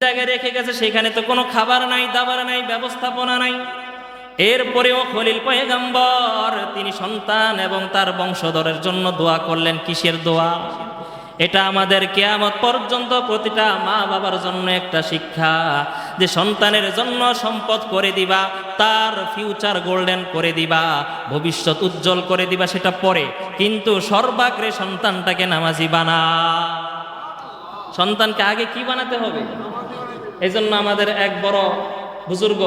জায়গায় রেখে গেছে, সেখানে তো কোনো খাবার নাই, দাবার নাই, ব্যবস্থাপনা নাই। এরপরেও খলিল পয়গম্বর তিনি সন্তান এবং তার বংশধরের জন্য দোয়া করলেন। কিসের দোয়া? এটা আমাদের কিয়ামত পর্যন্ত প্রতিটা মা বাবার জন্য একটা শিক্ষা, যে সন্তানের জন্য সম্পদ করে দিবা, তার ফিউচার গোল্ডেন করে দিবা, ভবিষ্যৎ উজ্জ্বল করে দিবা, সেটা পরে, কিন্তু সর্বাগ্রে সন্তানটাকে নামাজি বানা। সন্তানকে আগে কি বানাতে হবে? এই জন্য আমাদের এক বড় বুজুর্গ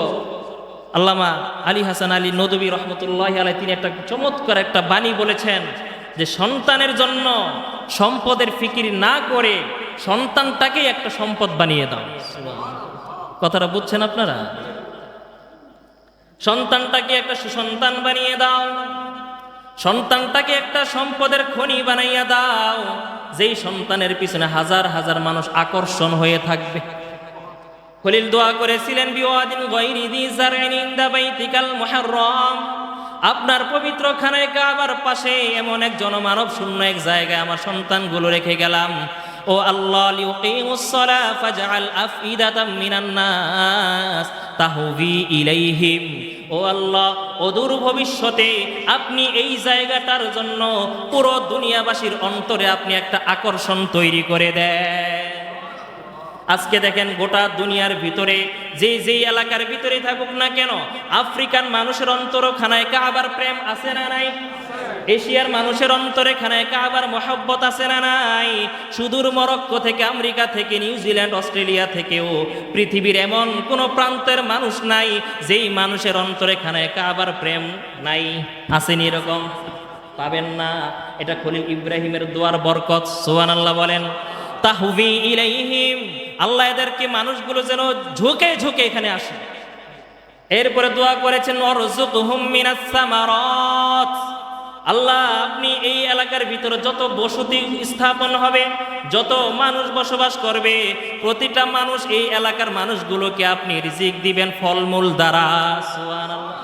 আল্লামা আলী হাসান আলী নদভী রহমতুল্লাহ আলাই তিনি একটা চমৎকার একটা বাণী বলেছেন, যে সন্তানের জন্য সম্পদের ফিকির না করে সন্তানটাকেই একটা সম্পদ বানিয়ে দাও। কথাটা বুঝছেন আপনারা? সন্তানটাকে একটা সুসন্তান বানিয়ে দাও, সন্তানটাকে একটা সম্পদের খনি বানাইয়া দাও, যেই সন্তানের পিছনে হাজার হাজার মানুষ আকর্ষণ হয়ে থাকবে। খলিল দোয়া করেছিলেন, বিওয়াদিন গায়রি যি জারইন ইনদা বাইতিকাল মুহাররম, আপনার পবিত্র খানায়ে কাবার পাশে এমন এক জনমানব শূন্য এক জায়গায় আমার সন্তানগুলো রেখে গেলাম। ও আল্লাহ, লিউকিমুস সালাহ ফাজআল আফইদাতাম মিনান নাস তাহবি ইলাইহিম, ও আল্লাহ, অদূর ভবিষ্যতে আপনি এই জায়গাটার জন্য পুরো দুনিয়াবাসীর অন্তরে আপনি একটা আকর্ষণ তৈরি করে দেন। আজকে দেখেন গোটা দুনিয়ার ভিতরে যেই এলাকার ভিতরে থাকুক না কেন, আফ্রিকান মানুষের অন্তরে খানায়ে কাবার প্রেম আছে না নাই? এশিয়ার মানুষের অন্তরে খানায়ে কাবার মহব্বত আছে না নাই? সুদূর মরক্কো থেকে, আমেরিকা থেকে, নিউজিল্যান্ড, অস্ট্রেলিয়া থেকেও পৃথিবীর এমন কোন প্রান্তের মানুষ নাই যেই মানুষের অন্তরে খানায়ে কাবার প্রেম নাই। আসেনি এরকম? পাবেন না। এটা খলিল ইব্রাহিমের দোয়ার বরকত। সুবহানাল্লাহ বলেন। তাহবি ইলাইহিম, আল্লাহ এদেরকে মানুষগুলো যেন ঝুঁকে ঝুঁকে এখানে আসে। এরপরে দোয়া করেছেন, ওয়ারযুকহুম মিনাস সামারাত, আল্লাহ আপনি এই এলাকার ভিতরে যত বসতি স্থাপন হবে, যত মানুষ বসবাস করবে, প্রতিটা মানুষ, এই এলাকার মানুষগুলোকে আপনি রিজিক দিবেন ফলমূল দ্বারা। সুবহানাল্লাহ।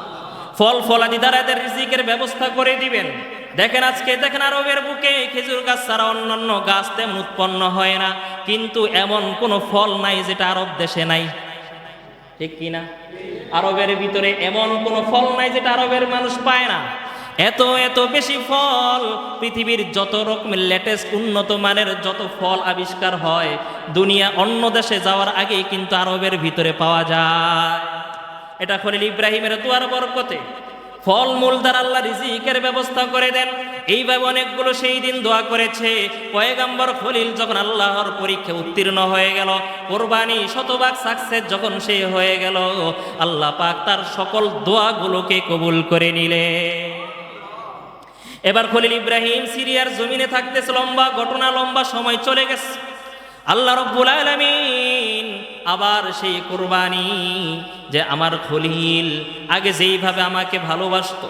ফল ফলাদি দ্বারা এদের রিজিকের ব্যবস্থা করে দিবেন। দেখেন আজকে দেখেন আরবের বুকে খেজুর গাছ ছাড়া অন্যান্য গাছ তেমন উৎপন্ন হয় না, কিন্তু এমন কোনো ফল নাই যেটা আরব দেশে নাই, ঠিক কিনা? আরবের ভিতরে এমন কোনো ফল নাই যেটা আরবের মানুষ পায় না। এত এত বেশি ফল, পৃথিবীর যত রকমের লেটেস্ট উন্নত মানের যত ফল আবিষ্কার হয়, দুনিয়া অন্য দেশে যাওয়ার আগেই কিন্তু আরবের ভিতরে পাওয়া যায়। এটা খলিল ইব্রাহিমের দোয়ার বরকতে ফল মূল দ্বারা আল্লাহ রিজিকের ব্যবস্থা করে দেন। এইভাবে অনেকগুলো সেই দিন দোয়া করেছে। পয়গম্বর খলিল যখন আল্লাহর পরীক্ষা উত্তীর্ণ হয়ে গেল, কোরবানি শতভাগ সাকসেস যখন সে হয়ে গেল, আল্লাহ পাক তার সকল দোয়াগুলোকে কবুল করে নিলে। এবার খলিল ইব্রাহিম সিরিয়ার জমিনে থাকতেছে, লম্বা ঘটনা, লম্বা সময় চলে গেছে। আল্লাহ রব্বুল আলামিন আবার সেই কুরবানি, যে আমার খলিল আগে যেইভাবে আমাকে ভালোবাসতো,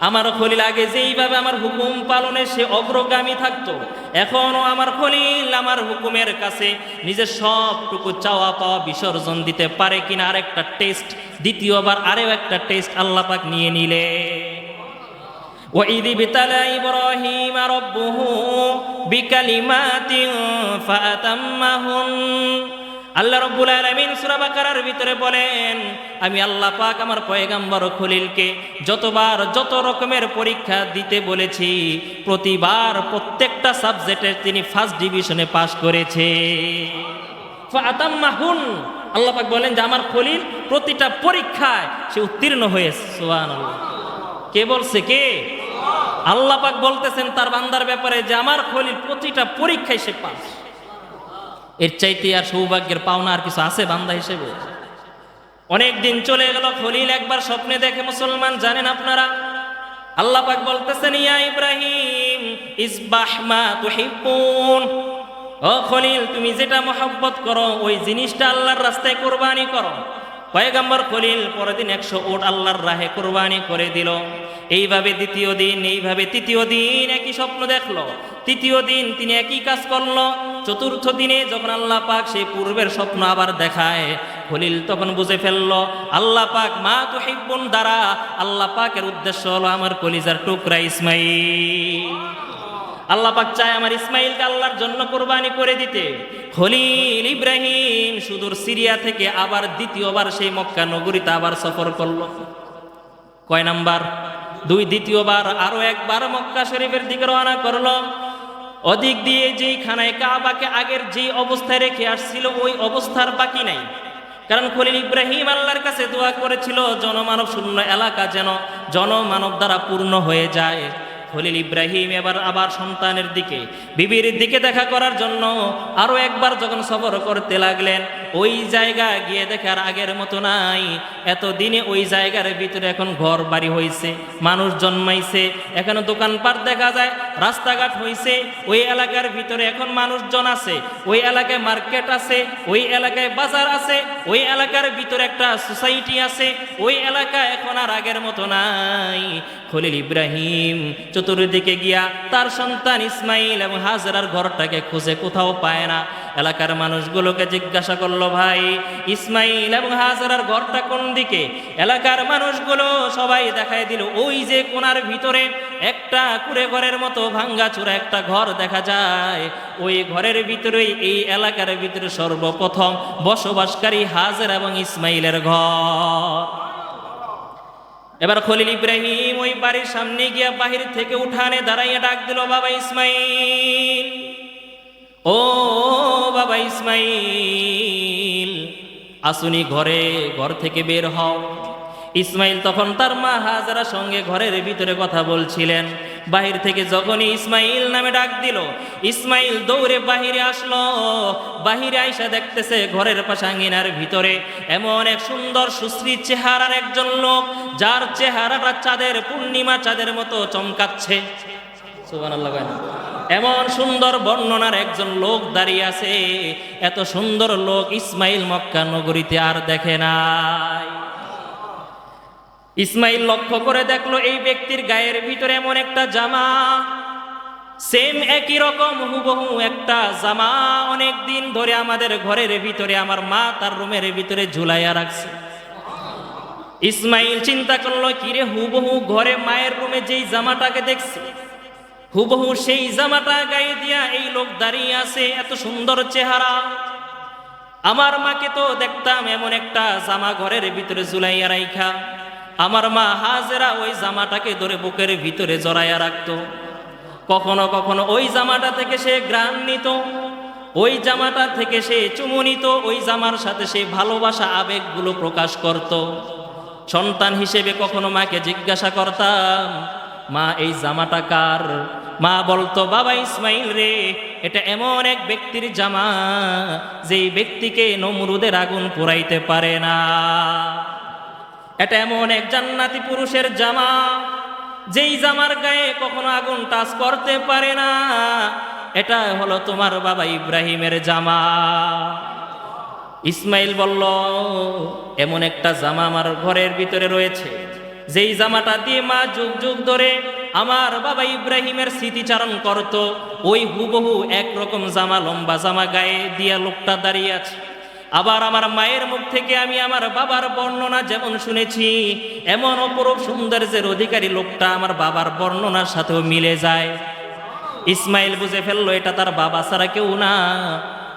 আমার খলিল আগে যেইভাবে আমার হুকুম পালনে সে অগ্রগামী থাকতো, এখনো আমার খলিল আমার হুকুমের কাছে নিজের সবটুকু চাওয়া পাওয়া বিসর্জন দিতে পারে কিনা আরেকটা টেস্ট, দ্বিতীয়বার আরেও একটা টেস্ট আল্লাহ পাক নিয়ে নিলে। وَإِذِ ابْتَلَى إِبْرَاهِيمَ رَبُّهُ بِكَلِمَاتٍ فَأَتَمَّهُنَّ, আল্লাহ রাব্বুল আলামিন সূরা বাকারার ভিতরে বলেন, আমি আল্লাহ পাক আমার পয়গম্বর খলিলকে যতবার যত রকমের পরীক্ষা দিতে বলেছি, প্রতিবার প্রত্যেকটা সাবজেক্টে তিনি ফার্স্ট ডিভিশনে পাস করেছে। ফাআতাম্মাহুন, আল্লাহ পাক বলেন যে আমার খলিল প্রতিটা পরীক্ষায় সে উত্তীর্ণ হয়েছে। সুবহানাল্লাহ। কে বলছে? কে? আল্লাহ পাক বলতেছেন তার বান্দার ব্যাপারে যে আমার খলিল প্রতিটা পরীক্ষায় সে পাস। এর চাইতে আর সৌভাগ্যের পাওনা আর কিছু আছে বান্দা হিসেবে? অনেক দিন চলে গেল, খলিল একবার স্বপ্নে দেখে, মুসলমান জানেন আপনারা, আল্লাহ পাক বলতেছেন, ইয়া ইব্রাহিম ইসবাহ মা তুহিব্বুন, ও খলিল তুমি যেটা মহব্বত করো ওই জিনিসটা আল্লাহর রাস্তায় কুরবানি করো। পয়গম্বর খলিল পরের দিন 100 উট আল্লাহর রাহে কুরবানি করে দিল। এইভাবে দ্বিতীয় দিন, এইভাবে তৃতীয় দিন একই স্বপ্ন দেখলো। তৃতীয় দিন তিনি একই কাজ করলো। চতুর্থ দিনে যখন আল্লাহ পাক সেই পূর্বের স্বপ্ন আবার দেখায়, খলিল তখন বুঝে ফেললো আল্লাহ পাক মা তুহিব্বুন দ্বারা আল্লাহ পাকের উদ্দেশ্য হলো আমার কলিজার টুকরা ইসমাঈল। আল্লাহ পাক চায় আমার ইসমাইলকে আল্লাহর জন্য কোরবানি করে দিতে। খলিল ইব্রাহিম সুদূর সিরিয়া থেকে আবার দ্বিতীয়বার সেই মক্কা নগরীতে আবার সফর করলো। কয় নাম্বার? 2। দ্বিতীয়বার আরো একবার মক্কা শরীফের দিকে রওনা করলো। ওদিক দিয়ে যেই খানায় কাবাকে আগের যেই অবস্থায় রেখে আসছিল ওই অবস্থার বাকি নাই। কারণ খলিল ইব্রাহিম আল্লাহর কাছে দোয়া করেছিল জনমানব শূন্য এলাকা যেন জনমানব দ্বারা পূর্ণ হয়ে যায়। খলিল ইব্রাহিম এবার আবার সন্তানের দিকে, বিবির দিকে দেখা করার জন্য আরো একবার যখন সফর করতে লাগলেন, ওই জায়গা গিয়ে দেখার আগের মতো নাই। এতদিনে ওই জায়গার ভিতরে এখন ঘর বাড়ি হয়েছে, মানুষ জন্মাইছে, এখানে দোকানপাট দেখা যায়, রাস্তাঘাট হয়েছে, ওই এলাকার ভিতরে এখন মানুষজন আছে, ওই এলাকায় মার্কেট আছে, ওই এলাকায় বাজার আছে, ওই এলাকার ভিতরে একটা সোসাইটি আছে, ওই এলাকা এখন আর আগের মতো নাই। খলিল ইব্রাহিম চতুর্দিকে গিয়া তার সন্তান ইসমাইল এবং হাজরার ঘরটাকে খুঁজে কোথাও পায় না। এলাকার মানুষগুলোকে জিজ্ঞাসা করলো, ভাই ইসমাইল এবং হাজরার ঘরটা কোন দিকে? এলাকার মানুষগুলো সবাই দেখায় দিল, ওই যে কোনার ভিতরে একটা কুড়ে ঘরের মতো ভাঙ্গা চূড়া একটা ঘর দেখা যায়, ওই ঘরের ভিতরেই এই এলাকার ভিতরে সর্বপ্রথম বসবাসকারী হাজরা এবং ইসমাইলের ঘর। এবার খলিল ইব্রাহিম ওই বাড়ির সামনে গিয়া বাহির থেকে উঠানে দাঁড়াইয়া ডাক দিল, বাবা ইসমাইল, ও বাবা ইসমাইল, আসুনি ঘরে, ঘর থেকে বের হও। ইসমাইল তখন তার মা হাজরার সঙ্গে ঘরের ভিতরে কথা বলছিলেন। বাহির থেকে যখনই ইসমাইল নামে ডাক দিল, ইসমাইল দৌড়ে বাহিরে আসলো। বাহিরে আইসা দেখতেছে ঘরের পাশে আঙ্গিনার ভিতরে এমন এক সুন্দর সুশ্রী চেহারার একজন লোক, যার চেহারাটা চাঁদের পূর্ণিমা চাঁদের মতো চমকাচ্ছে। সুবহানাল্লাহ। এমন সুন্দর বর্ণনার একজন লোক দাঁড়িয়ে আছে। এত সুন্দর লোক ইসমাইল মক্কা নগরীতে আর দেখে নাই। ইসমাইল লক্ষ্য করে দেখলো এই ব্যক্তির গায়ের ভিতরে এমন একটা জামা, সেম একই রকম হুবহু একটা জামা অনেক দিন ধরে আমাদের ঘরের ভিতরে আমার মা তার রুমের ভিতরে ঝুলাইয়া রাখছে। ইসমাইল চিন্তা করলো, কিরে হুবহু ঘরে মায়ের রুমে যেই জামাটাকে দেখছে, হুবহু সেই জামাটা গায়ে দিয়া এই লোক দাঁড়িয়ে আছে, এত সুন্দর চেহারা। আমার মাকে তো দেখতাম এমন একটা জামা ঘরের ভিতরে ঝুলাইয়া রাইখা, আমার মা হাজেরা ওই জামাটাকে ধরে বুকের ভিতরে জড়াইয়া রাখতো। কখনো কখনো ওই জামাটা থেকে সে ঘ্রাণ নিত, ওই জামাটা থেকে সে চুমু নিত, ওই জামার সাথে সে ভালোবাসা আবেগগুলো প্রকাশ করত। সন্তান হিসেবে কখনো মাকে জিজ্ঞাসা করতাম, মা এই জামাটা কার? মা বলতো, বাবা ইসমাইল রে, এটা এমন এক ব্যক্তির জামা যেই ব্যক্তিকে নমরুদের আগুন পোড়াইতে পারে না। এটা এমন এক জান্নাতি পুরুষের জামা যেই জামার গায়ে কখনো আগুন টাচ করতে পারে না। এটা হলো তোমার বাবা ইব্রাহিমের জামা। ইসমাইল বলল, এমন একটা জামা আমার ঘরের ভিতরে রয়েছে, যেই জামাটা দিয়ে মা যুগ যুগ ধরে আমার বাবা ইব্রাহিমের স্মৃতিচারণ করত। ওই হুবহু একরকম জামা, লম্বা জামা গায়ে দিয়া লোকটা দাঁড়িয়ে আছে। আবার আমার মায়ের মুখ থেকে আমি আমার বাবার বর্ণনা যেমন শুনেছি, এমন অপরূপ সৌন্দর্যের অধিকারী লোকটা আমার বাবার বর্ণনার সাথেও মিলে যায়। ইসমাইল বুঝে ফেললো এটা তার বাবা ছাড়া কেউ না।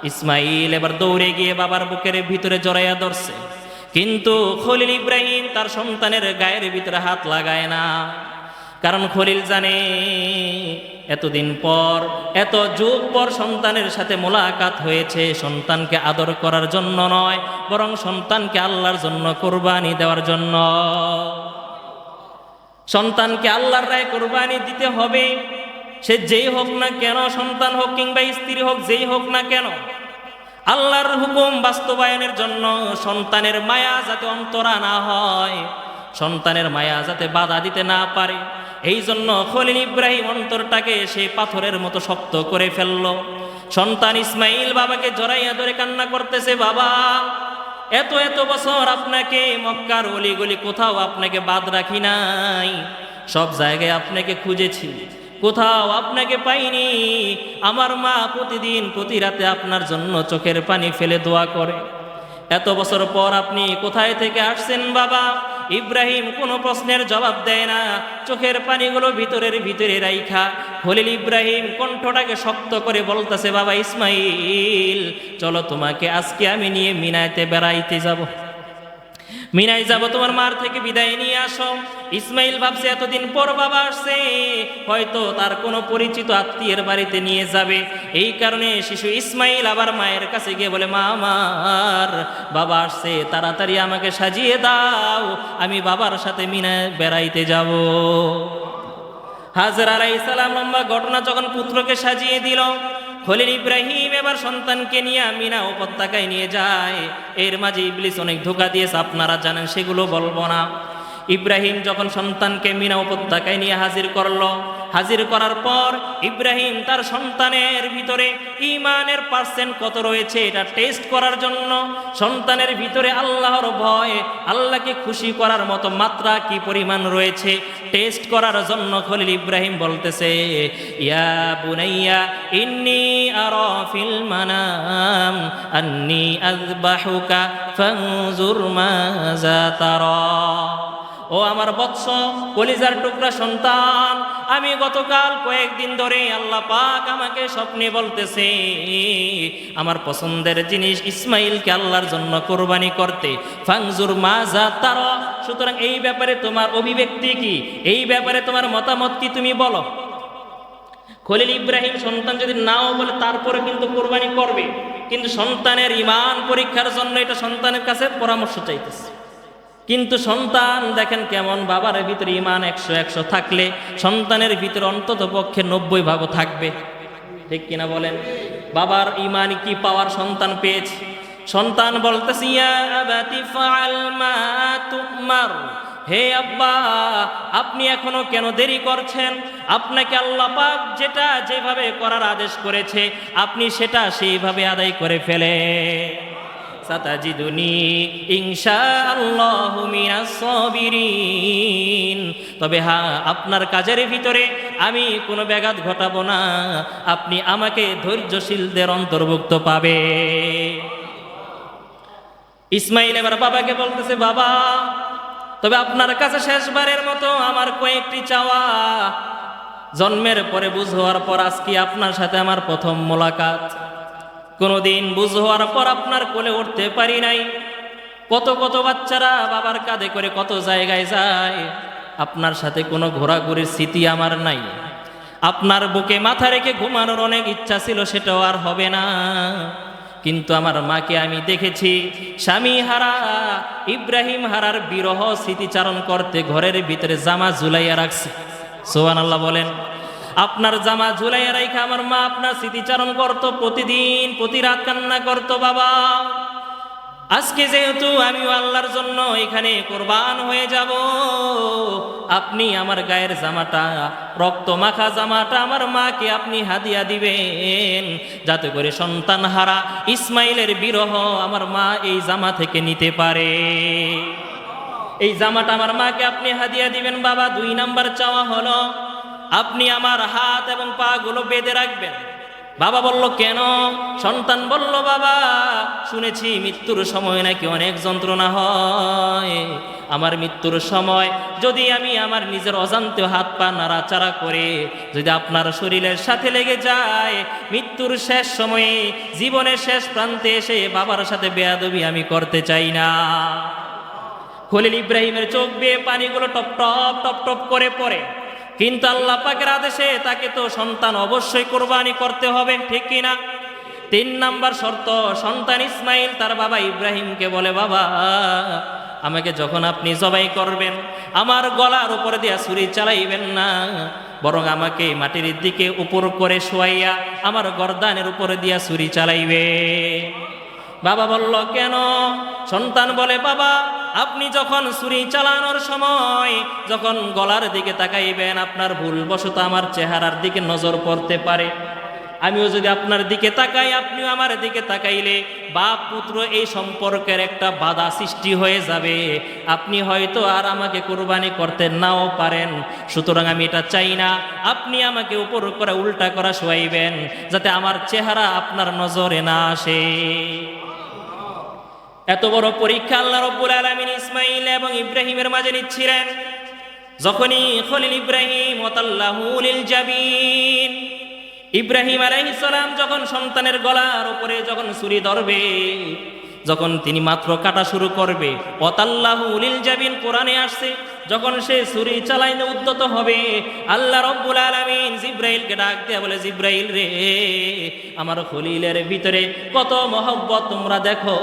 ইসমাইল এবার দৌড়ে গিয়ে বাবার বুকের ভিতরে জড়াইয়া ধরছে, কিন্তু খলিল ইব্রাহিম তার সন্তানের গায়ের ভিতরে হাত লাগায় না। কারণ খলিল জানে এতদিন পর, এত যুগ পর সন্তানের সাথে মোলাকাত হয়েছে, সন্তানকে আদর করার জন্য নয়, বরং সন্তানকে আল্লাহর জন্য কোরবানি দেওয়ার জন্য। সন্তানকে আল্লাহর রায় কোরবানি দিতে হবে, সে যেই হোক না কেন, সন্তান হোক কিংবা স্ত্রী হোক, যেই হোক না কেন, আল্লাহর হুকুম বাস্তবায়নের জন্য সন্তানের মায়া যাতে অন্তরা না হয়, সন্তানের মায়া যাতে বাধা দিতে না পারে, এই জন্য খলিল ইব্রাহিম অন্তরটাকে সে পাথরের মতো শক্ত করে ফেলল। সন্তান ইসমাইল বাবাকে জড়াইয়া ধরে কান্না করতেছে, বাবা এত এত বছর আপনাকে মক্কার অলিগলি কোথাও আপনাকে বাদ রাখি নাই, সব জায়গায় আপনাকে খুঁজেছি, কোথাও আপনাকে পাইনি। আমার মা প্রতিদিন প্রতি রাতে আপনার জন্য চোখের পানি ফেলে দোয়া করে। এত বছর পর আপনি কোথায় থেকে আসছেন বাবা? ইব্রাহিম কোনো প্রশ্নের জবাব দেয় না, চোখের পানিগুলো ভিতরে রাইখা খলিল ইব্রাহিম কণ্ঠটাকে শক্ত করে বলতেছে, বাবা ইসমাইল, চলো তোমাকে আজকে আমি নিয়ে মিনাতে বেড়াইতে যাব, মিনায় যাব, তোমার মার থেকে বিদায় নিয়ে আসো। ইসমাইল ভাবছে এতদিন পর বাবা আসছে, হয়তো তার কোনো পরিচিত আত্মীয়ের বাড়িতে নিয়ে যাবে। এই কারণে শিশু ইসমাইল আবার মায়ের কাছে গিয়ে বলে, মা, আমার বাবা আসছে, তাড়াতাড়ি আমাকে সাজিয়ে দাও, আমি বাবার সাথে মিনায় বেড়াইতে যাব। হাজরা আলাইহিস সালাম লম্বা ঘটনা যখন পুত্রকে সাজিয়ে দিল, খলিল ইব্রাহিম এবার সন্তানকে নিয়ে মিনা উপত্যকায় নিয়ে যায়। এর মাঝে ইবলিস অনেক ধোঁকা দিয়েছে, আপনারা জানেন, সেগুলো বলবো না। ইব্রাহিম যখন সন্তানকে মিনা উপত্যকায় নিয়ে হাজির করলো, হাজির করার পর ইব্রাহিম তার সন্তানের ভিতরে ঈমানের পার্সেন্ট কত রয়েছে এটা টেস্ট করার জন্য, সন্তানের ভিতরে আল্লাহর ভয়, আল্লাহকে খুশি করার মতো মাত্রা কি পরিমাণ রয়েছে টেস্ট করার জন্য খলিল ইব্রাহিম বলতেছে, ইয়া বুনাইয়া ইন্নী আরা ফিল মানাম আন্নী আযবাহুকা ফানজুর মাযা তারা। ও আমার বৎস, কলিজার টুকরা সন্তান, আমি গতকাল কয়েকদিন ধরে আল্লাহ পাক আমাকে স্বপ্নে বলতেছে আমার পছন্দের জিনিস ইসমাইলকে আল্লাহর জন্য কোরবানি করতে, ফানজুর মাযা তারা। সুতরাং এই ব্যাপারে তোমার অভিব্যক্তি কি, এই ব্যাপারে তোমার মতামত কি, তুমি বলো। খলিল ইব্রাহিম সন্তান যদি নাও বলে তারপরে কিন্তু কোরবানি করবে, কিন্তু সন্তানের ঈমান পরীক্ষার জন্য এটা সন্তানের কাছে পরামর্শ চাইতেছে। কিন্তু সন্তান দেখেন কেমন, বাবার ভিতরে ঈমান 100 থাকলে সন্তানের ভিতরে অন্তত পক্ষে 90 ভাগও থাকবে, ঠিক কিনা বলেন? বাবার ঈমান কি পাওয়ার সন্তান পেয়েছে। সন্তান বলতেছে, ইয়া আবাতি ফাআল মা তুমার, হে আব্বা, আপনি এখনো কেন দেরি করছেন? আপনাকে আল্লাহ পাক যেটা যেভাবে করার আদেশ করেছে আপনি সেটা সেইভাবে আদায় করে ফেলে। সাতাজিদুনি ইনশাআল্লাহু মিনাস সাবিরিন, তবে হ্যাঁ, আপনার কাজের ভিতরে আমি কোনো ব্যাঘাত ঘটাবো না, আপনি আমাকে ধৈর্যশীলদের অন্তর্ভুক্ত পাবে। ইসমাইল এবার বাবাকে বলতেছে, বাবা, তবে আপনার কাছে শেষবারের মতো আমার কয়েকটি চাওয়া। জন্মের পরে বুঝ হওয়ার পর আজকে আপনার সাথে আমার প্রথম মোলাকাত। কোনোদিন বুঝ হওয়ার পর আপনার কোলে উঠতে পারি নাই। কত কত বাচ্চারা বাবার কাঁধে করে কত জায়গায় যায়, আপনার সাথে কোনো ঘোরাঘুরির স্মৃতি আমার নাই। আপনার বুকে মাথা রেখে ঘুমানোর অনেক ইচ্ছা ছিল, সেটাও আর হবে না। কিন্তু আমার মাকে আমি দেখেছি স্বামী হারা, ইব্রাহিম হারার বিরহ স্মৃতিচারণ করতে ঘরের ভিতরে জামা ঝুলাইয়া রাখছে। সুবহানাল্লাহ বলেন। আপনার জামা ঝুলাইয়া রাখা আমার মা আপনার স্মৃতিচারণ করত, প্রতিদিন প্রতি রাত কান্না করত, বাবা আজকে যেহেতু আমিও আল্লাহর জন্য এখানে কোরবান হয়ে যাব, আপনি আমার গায়ের জামাটা, রক্ত মাখা জামাটা আমার মাকে আপনি হাদিয়া দিবেন, যাতে করে সন্তান হারা ইসমাইলের বিরহ আমার মা এই জামা থেকে নিতে পারে। এই জামাটা আমার মাকে আপনি হাদিয়া দিবেন। বাবা, 2 নাম্বার চাওয়া হলো আপনি আমার হাত এবং পা গুলো বেঁধে রাখবেন। বাবা বলল, কেন? সন্তান বলল, বাবা শুনেছি মৃত্যুর সময় নাকি অনেক যন্ত্রণা হয়, আমার মৃত্যুর সময় যদি আমি আমার নিজের অজান্তে হাত পা নাড়াচাড়া করে যদি আপনার শরীরের সাথে লেগে যায়, মৃত্যুর শেষ সময়ে জীবনের শেষ প্রান্তে এসে বাবার সাথে বেয়াদবি আমি করতে চাই না। খলিল ইব্রাহিমের চোখ বেয়ে পানিগুলো টপ টপ টপ টপ করে পড়ে, কিন্তু আল্লাহ পাকের আদেশে তাকে তো সন্তান অবশ্যই কোরবানি করতে হবে, ঠিক কিনা? 3 নাম্বার শর্ত, সন্তান ইসমাইল তার বাবা ইব্রাহিমকে বলে, বাবা আমাকে যখন আপনি জবাই করবেন আমার গলার উপরে দিয়া ছুরি চালাইবেন না, বরং আমাকে মাটির দিকে উপর করে শোয়াইয়া আমার গর্দানের উপরে দিয়া ছুরি চালাইবে। বাবা বলল, কেন? সন্তান বলে, বাবা আপনি যখন ছুরি চালানোর সময় যখন গলার দিকে তাকাইবেন, আপনার ভুলবশত আমার চেহারার দিকে নজর পড়তে পারে, আমিও যদি আপনার দিকে তাকাই আপনিও আমার দিকে তাকাইলে বাপ পুত্র এই সম্পর্কের একটা বাধা সৃষ্টি হয়ে যাবে, আপনি হয়তো আর আমাকে কুরবানি করতে নাও পারেন। সুতরাং আমি এটা চাই না, আপনি আমাকে উপর করে উল্টা করা শোয়াইবেন, যাতে আমার চেহারা আপনার নজরে না আসে। এত বড় পরীক্ষা আল্লাহ রাব্বুল আলামিন ইসমাঈল এবং ইব্রাহিমের মাঝে নিচ্ছিলেন। যখনই খলিল ইব্রাহিম ওয়াতাল্লাহু লিল জাবিন, ইব্রাহিম আলাইহিস সালাম যখন সন্তানের গলার উপরে যখন ছুরি ধরবে, যখন তিনি মাত্র কাটা শুরু করবে, ওয়াতাল্লাহু লিল জাবিন কোরআনে আসছে, যখন সে ছুরি চালাইতে উদ্যত হবে, আল্লাহ রাব্বুল আলামিন জিব্রাইলকে ডাক দিয়ে বলে, জিব্রাইল রে, আমার খলিলের ভিতরে কত মহব্বত তোমরা দেখো।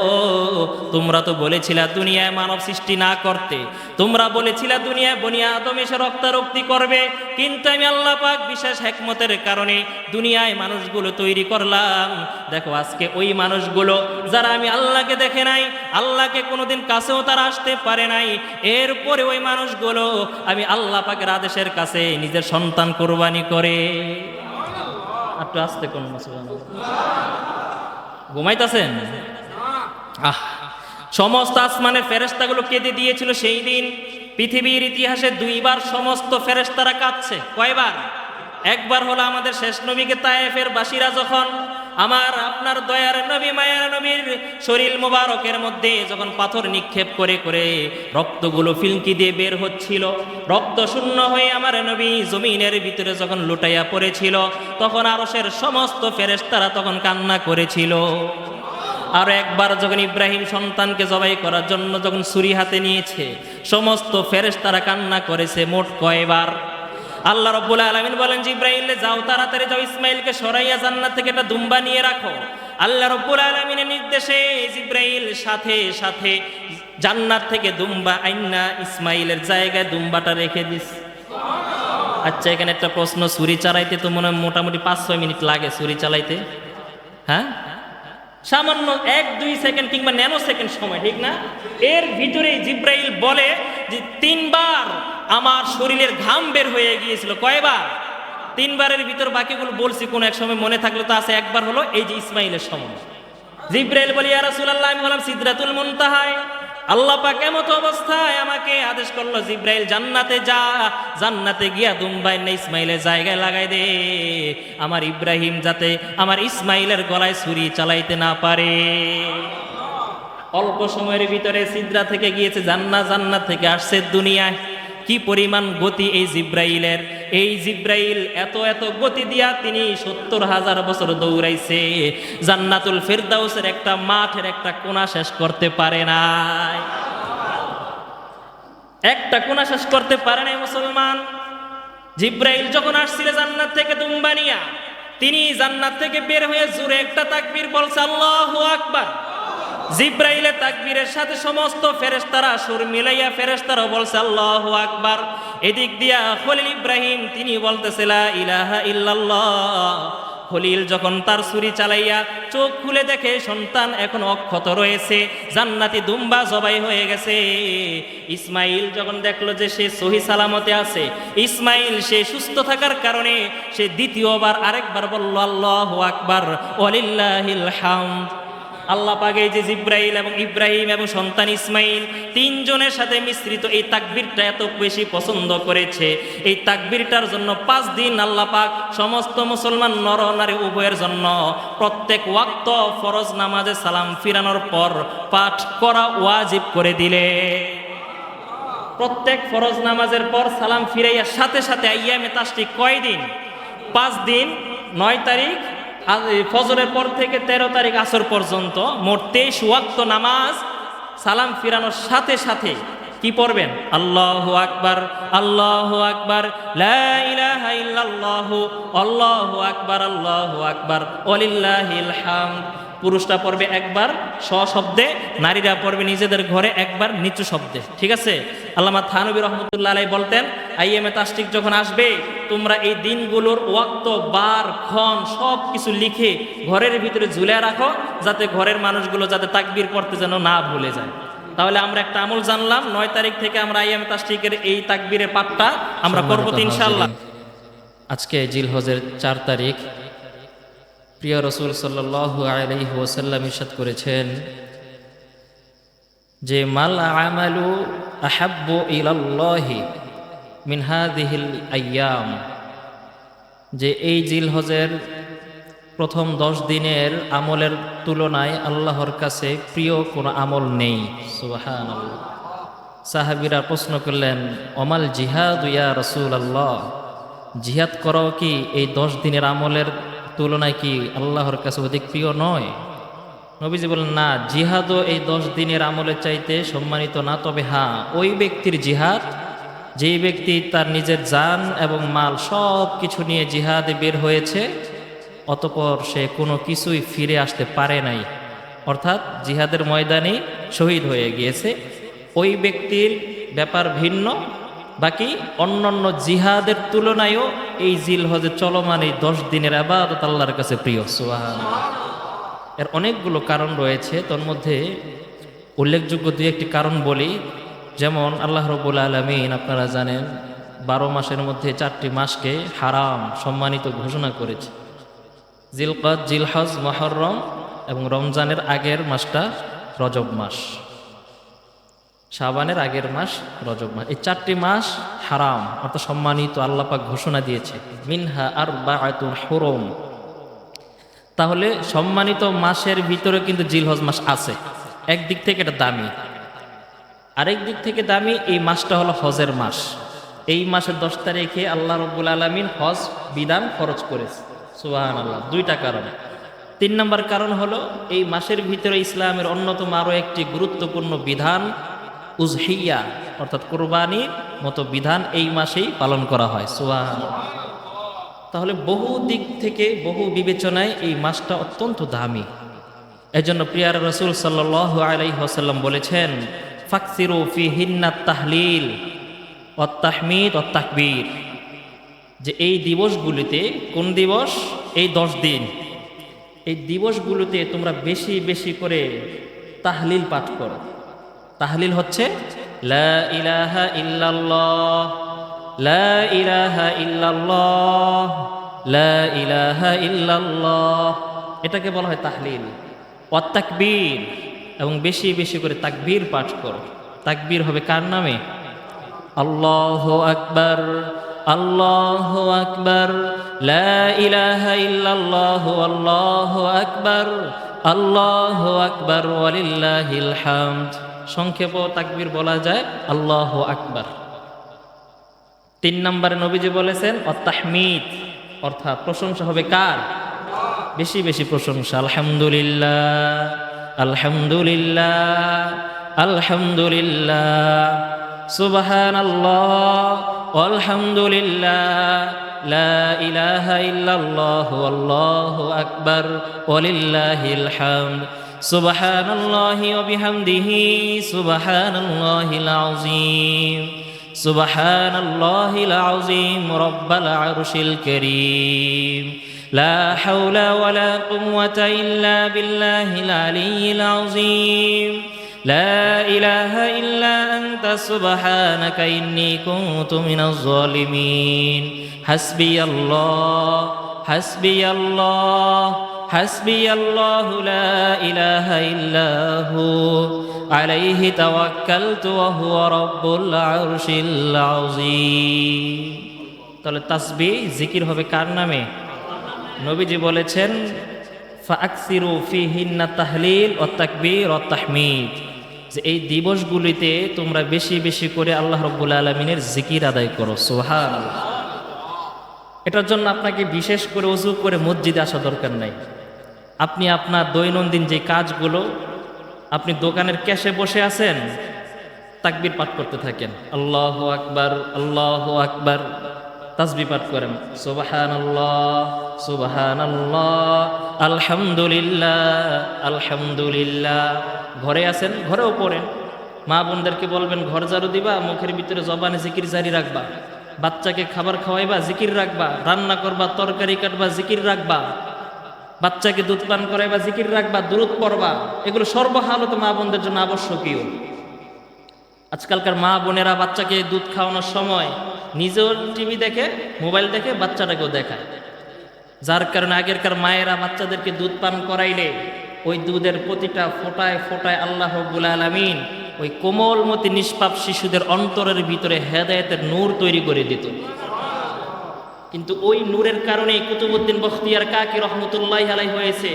তোমরা তো বলেছিলা দুনিয়ায় মানব সৃষ্টি না করতে, তোমরা বলেছিলা দুনিয়ায় বনি আদম এসে রক্তারক্তি করবে, কিন্তু আমি আল্লাহ পাক বিশেষ হিকমতের কারণে দুনিয়ায় মানুষগুলো তৈরি করলাম। দেখো আজকে ওই মানুষগুলো যারা আমি আল্লাহকে দেখে নাই, আল্লাহকে কোনোদিন কাছেও তারা আসতে পারে নাই, এরপরে ওই মানুষগুলো আমি আল্লাহ পাকের আদেশের কাছে নিজের সন্তান কোরবানি করে। একটু আস্তে কোন ঘুমাইতেছেন? সমস্ত আসমানের ফেরেশতাগুলো কেঁদে দিয়েছিল সেই দিন। পৃথিবীর ইতিহাসে দুইবার সমস্ত ফেরেশতারা কাঁদছে। কয়বার? একবার হলো আমাদের শেষ নবীকে তায়েফের বাসীরা যখন আমার আপনার দয়ার নবী মায়ার নবীর শরীর মোবারকের মধ্যে যখন পাথর নিক্ষেপ করে করে রক্তগুলো ফিলকি দিয়ে বের হচ্ছিল, রক্ত শূন্য হয়ে আমার নবী জমিনের ভিতরে যখন লুটাইয়া পড়েছিল, তখন আরশের সমস্ত ফেরেশতারা তখন কান্না করেছিল। আর একবার যখন ইব্রাহিম সন্তানকে জবাই করার জন্য যখন ছুরি হাতে নিয়েছে, সমস্ত ফেরেশতারা কান্না করেছে। মোট কয়বার? আল্লাহ রাব্বুল আলামিন বলেন, জিব্রাইল যাও, তাড়াতাড়ি যাও, ইসমাইলকে সরাইয়া জান্নাত থেকে একটা দুম্বা নিয়ে রাখো। আল্লাহ রাব্বুল আলামিনের নির্দেশে জিব্রাইল সাথে সাথে জান্নাত থেকে দুম্বা আইনা ইসমাইলের জায়গায় দুম্বাটা রেখে দিস। আচ্ছা, এখানে একটা প্রশ্ন, ছুরি চালাইতে তো মনে হয় মোটামুটি 5-6 মিনিট লাগে ছুরি চালাইতে, হ্যাঁ? সামান্য 1-2 সেকেন্ড কিংবা ন্যানো সেকেন্ড সময়, ঠিক না? এর ভিতরেই জিব্রাইল বলে যে 3 বার আমার শরীরের ঘাম বের হয়ে গিয়েছিল। কয়বার? 3 বারের ভিতর বাকিগুলো বলছি কোন এক সময় মনে থাকলে তো আছে। একবার হলো এই যে ইসমাইলের সময়। জিব্রাইল বলি, ইয়া রাসূলুল্লাহ, আমি হলাম সিদরাতুল মুনতাহায়। আল্লাহ পাক এমত অবস্থায় আমাকে আদেশ করলো, জিব্রাইল জান্নাতে যা, জান্নাতে গিয়া দুম্বাই না ইসমাইলের জায়গায় লাগাই দে, আমার ইব্রাহিম যাতে আমার ইসমাইলের গলায় ছুরি চালাইতে না পারে। অল্প সময়ের ভিতরে সিদরা থেকে গিয়েছে জান্নাত, জান্নাত থেকে আসছে দুনিয়ায়। কি পরিমাণ গতি এই জিব্রাইলের! এই জিব্রাইল এত এত গতি দিয়া তিনি 70,000 বছর দৌড়াইছে, জান্নাতুল ফেরদাউসের একটা মাঠের একটা কোণা শেষ করতে পারে নাই। একটা কোণা শেষ করতে পারে নাই মুসলমান। জিব্রাইল যখন আসছিল জান্নাত থেকে দুম্বা নিয়া, তিনি জান্নাত থেকে বের হয়ে জোরে একটা তাকবীর বলছে, আল্লাহু আকবার। জিব্রাইলের তাকবীরের সাথে সমস্ত ফেরেশতারা সুর মিলাইয়া ফেরেশতারা বলছে আল্লাহু আকবার। এদিক দিয়া খলিল ইব্রাহিম তিনি বলতেছে লা ইলাহা ইল্লাল্লাহ। খলিল যখন তার ছুরি চালাইয়া চোখ খুলে দেখে সন্তান এখন অক্ষত রয়েছে, জান্নাতি দুম্বা জবাই হয়ে গেছে। ইসমাইল যখন দেখলো যে সে সহি সালামতে আছে, ইসমাইল সে সুস্থ থাকার কারণে সে দ্বিতীয়বার আরেকবার বলল আল্লাহু আকবার ওয়ালিল্লাহিল হামদ। আল্লাহ পাক এই যে জিব্রাইল এবং ইব্রাহিম এবং সন্তান ইসমাইল 3 জনের সাথে মিশ্রিত এই তাকবীরটা এত বেশি পছন্দ করেছে। এই তাকবীরটার জন্য 5 দিন আল্লাহ পাক সমস্ত মুসলমান নর নারী উভয়ের জন্য প্রত্যেক ওয়াক্ত ফরজ নামাজে সালাম ফিরানোর পর পাঠ করা ওয়াজিব করে দিলে। প্রত্যেক ফরজ নামাজের পর সালাম ফিরাইয়া সাথে সাথে আইয়ামে তাশরিক কয় দিন? 5 দিন। 9 তারিখ ফজরের পর থেকে 13 তারিখ আসর পর্যন্ত মোট 23 ওয়াক্ত নামাজ সালাম ফিরানোর সাথে সাথে কি পড়বেন? আল্লাহু আকবার, আল্লাহু আকবার, লা ইলাহা ইল্লাল্লাহু, আল্লাহু আকবার, আল্লাহু আকবার ওয়ালিল্লাহিল হামদ। পুরুষরা পড়বে একবার সশব্দে, নারীরা পড়বে নিজেদের ঘরে একবার নিচু শব্দে। ঠিক আছে? আল্লামা থানবী রহমতুল্লাহ আলাইহি বলতেন, আইয়ামে তাশরিক যখন আসবে তোমরা এই দিনগুলোর ওয়াক্ত, বার, ক্ষণ সব কিছু লিখে ঘরের ভিতরে ঝুলে রাখো, যাতে ঘরের মানুষগুলো যাতে তাকবীর পড়তে যেন না ভুলে যায়। তাহলে আমরা একটা আমল জানলাম, 9 তারিখ থেকে আমরা আইয়ামে তাশরিকের এই তাকবীরের পাঠটা আমরা করব ইনশাআল্লাহ। আজকে জিলহজের 4 তারিখ। প্রিয় রাসূল সাল্লাল্লাহু আলাইহি ওয়াসাল্লাম ইরশাদ করেছেন যে মাল আমালু আহাব্বু ইলাল্লাহি মিন হাযিহিল আইয়াম, যে এই জিলহজের প্রথম 10 দিনের আমলের তুলনায় আল্লাহর কাছে প্রিয় কোনো আমল নেই। সুবহানাল্লাহ। সাহাবীরা প্রশ্ন করলেন, অমাল জিহাদ ইয়া রাসূলুল্লাহ, জিহাদ করাও কি এই 10 দিনের আমলের তুলনায় কি আল্লাহর কাছে অধিক প্রিয় নয়? নবীজি বলেন, না, জিহাদও এই 10 দিনের আমলের চাইতে সম্মানিত না, তবে হ্যাঁ, ওই ব্যক্তির জিহাদ যেই ব্যক্তি তার নিজের জান এবং মাল সব কিছু নিয়ে জিহাদে বের হয়েছে, অতঃপর সে কোনো কিছুই ফিরে আসতে পারে নাই, অর্থাৎ জিহাদের ময়দানে শহীদ হয়ে গিয়েছে, ওই ব্যক্তির ব্যাপার ভিন্ন। বাকি অন্যান্য জিহাদের তুলনায়ও এই জিলহজে চলমান এই 10 দিনের ইবাদত আল্লাহর কাছে প্রিয়। সুবহানাল্লাহ। এর অনেকগুলো কারণ রয়েছে, তোর মধ্যে উল্লেখযোগ্য 2-1টি কারণ বলি। যেমন আল্লাহ রাব্বুল আলামিন, আপনারা জানেন, 12 মাসের মধ্যে 4টি মাসকে হারাম সম্মানিত ঘোষণা করেছে। জিলকদ, জিলহজ, মুহররম এবং রমজানের আগের মাসটা রজব মাস, শাবানের আগের মাস রজব মাস। এই 4টি মাস হারাম অর্থাৎ সম্মানিত, আল্লাহ পাক ঘোষণা দিয়েছে, মিনহা আরবাআতুন হুরুম। তাহলে সম্মানিত মাসের ভিতরে কিন্তু জিলহজ মাস আছে। একদিক থেকে এটা দামি, আরেক দিক থেকে দামি এই মাসটা হলো হজের মাস। এই মাসের 10 তারিখে আল্লাহ রাব্বুল আলামিন হজ বিধান ফরজ করেছে। সুবহানাল্লাহ। 2টা কারণ। 3 নম্বর কারণ হলো এই মাসের ভিতরে ইসলামের অন্যতম আরও একটি গুরুত্বপূর্ণ বিধান উজহিয়া অর্থাৎ কোরবানির মতো বিধান এই মাসেই পালন করা হয়। সুবহানাল্লাহ। তাহলে বহু দিক থেকে, বহু বিবেচনায় এই মাসটা অত্যন্ত দামি। এজন্য প্রিয়ার রাসূল সাল্লাল্লাহু আলাইহি ওয়াসাল্লাম বলেছেন, ফাকসিরু ফিহিন্নাত তাহলিল ওয়াত তাহমিদ ওয়াত তাকবীর, যে এই দিবসগুলিতে, কোন দিবস? এই 10 দিন, এই দিবসগুলোতে তোমরা বেশি বেশি করে তাহলিল পাঠ করো। তাহলিল হচ্ছে লা ইলাহা ইল্লাল্লাহ, লা ইলাহা ইল্লাল্লাহ, লা ইলাহা ইল্লাল্লাহ, এটাকে বলা হয় তাহলিল। ওয়াত তাকবীর, এবং বেশি বেশি করে তাকবীর পাঠ করো। তাকবীর হবে কার নামে? আল্লাহু আকবার, আল্লাহু আকবার, লা ইলাহা ইল্লাল্লাহু, আল্লাহু আকবার, আল্লাহু আকবার, ওয়ালিল্লাহিল হামদ। সংক্ষেপ তাকবীর বলা যায় আল্লাহু আকবার। 3 নম্বরে নবীজি বলেছেন অত্তাহমিদ, অর্থাৎ প্রশংসা হবে কার? বেশি বেশি প্রশংসা। আলহামদুলিল্লাহ, আলহামদুলিল্লাহ, আলহামদুলিল্লাহ, সুবহানাল্লাহ, আলহামদুলিল্লাহ, লা ইলাহা ইল্লাল্লাহ, আল্লাহু আকবার, ওয়ালিল্লাহিল হামদ, সুবহানাল্লাহি ওয়া বিহামদিহি, সুবহানাল্লাহিল আযীম, সুবহানাল্লাহিল আযীম, রব্বাল আরশিল কারীম, লা হাওলা ওয়ালা কুওয়াতা ইল্লা বিল্লাহিল আলিয়্যিল আযীম, লা ইলাহা ইল্লা আনতা সুবহানাকা ইন্নী কুনতু মিনাজ জালিমিন, হাসবিয়াল্লাহ, হাসবিয়াল্লাহ, হাসবিয়াল্লাহু লা ইলাহা ইল্লা হু, আলাইহি তাওয়াক্কালতু ওয়া হুয়া রাব্বুল আরশিল আযীম। তাহলে তাসবিহ, জিকির হবে কার নামে? নবীজি বলেছেন ফাকসিরু ফিহিন্না তাহলিল ওয়াত তাকবীর ওয়াত তাহমিদ, যে এই দিবসগুলিতে তোমরা বেশি বেশি করে আল্লাহ রাব্বুল আলামিনের জিকির আদায় করো। সুবহানাল্লাহ। এটার জন্য আপনাকে বিশেষ করে ওযু করে মসজিদে আসা দরকার নাই। আপনি আপনার দৈনন্দিন যে কাজগুলো, আপনি দোকানের ক্যাশে বসে আছেন, তাকবীর পাঠ করতে থাকেন, আল্লাহু আকবার, আল্লাহু আকবার, তাসবিহ পাঠ করেন, সুবহানাল্লাহ, সুবহানাল্লাহ, আলহামদুলিল্লাহ, আলহামদুলিল্লাহ। ঘরে আছেন, ঘরেও পড়েন। মা বোনদেরকে বলবেন ঘর ঝাড়ু দিবা, মুখের ভিতরে জবানে জিকির জারি রাখবা, বাচ্চাকে খাবার খাওয়াইবা, জিকির রাখবা, রান্না করবা, তরকারি কাটবা, জিকির রাখবা, বাচ্চাকে দুধ পান করাইবা, জিকির রাখবা, দুরূদ পড়বা। এগুলো সর্বহালতে মা বোনদের জন্য আবশ্যকীয়। আজকালকার মা বোনেরা বাচ্চাকে দুধ খাওয়ানোর সময় নিজেও টিভি দেখে, মোবাইল দেখে, বাচ্চাটাকেও দেখায়। যার কারণে আগেরকার মায়েরা বাচ্চাদেরকে দুধ পান করাইলে ওই দুধের প্রতিটা ফোঁটায় ফোঁটায় আল্লাহ রাব্বুল আলামিন ওই কোমলমতি নিষ্পাপ শিশুদের অন্তরের ভিতরে হেদায়েতের নূর তৈরি করে দিত। কিন্তু ওই নূরের কারণে কুতুবউদ্দিন বখতিয়ার কাকি রহমতুল্লাহি আলাইহি হয়েছে,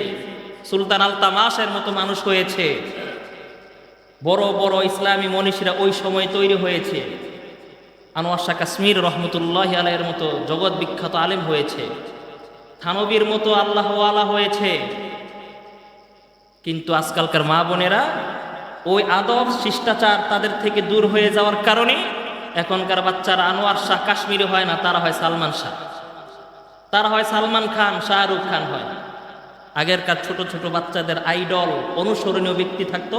সুলতান আল তামাশের মতো মানুষ হয়েছে, বড় বড় ইসলামী মনীষীরা ওই সময় তৈরি হয়েছে, আনোয়ার শাহ কাশ্মীর রহমতুল্লাহি আলাইহির মতো জগৎ বিখ্যাত আলেম হয়েছে, থানবীর মতো আল্লাহওয়ালা হয়েছে। কিন্তু আজকালকার মা বোনেরা ওই আদব শিষ্টাচার তাদের থেকে দূর হয়ে যাওয়ার কারণে এখনকার বাচ্চারা আনোয়ার শাহ কাশ্মীরি হয় না, তারা হয় সালমান শাহ, তারা হয় সালমান খান, শাহরুখ খান হয়। আগেরকার ছোট ছোট বাচ্চাদের আইডল অনুসরণীয় ব্যক্তি থাকতো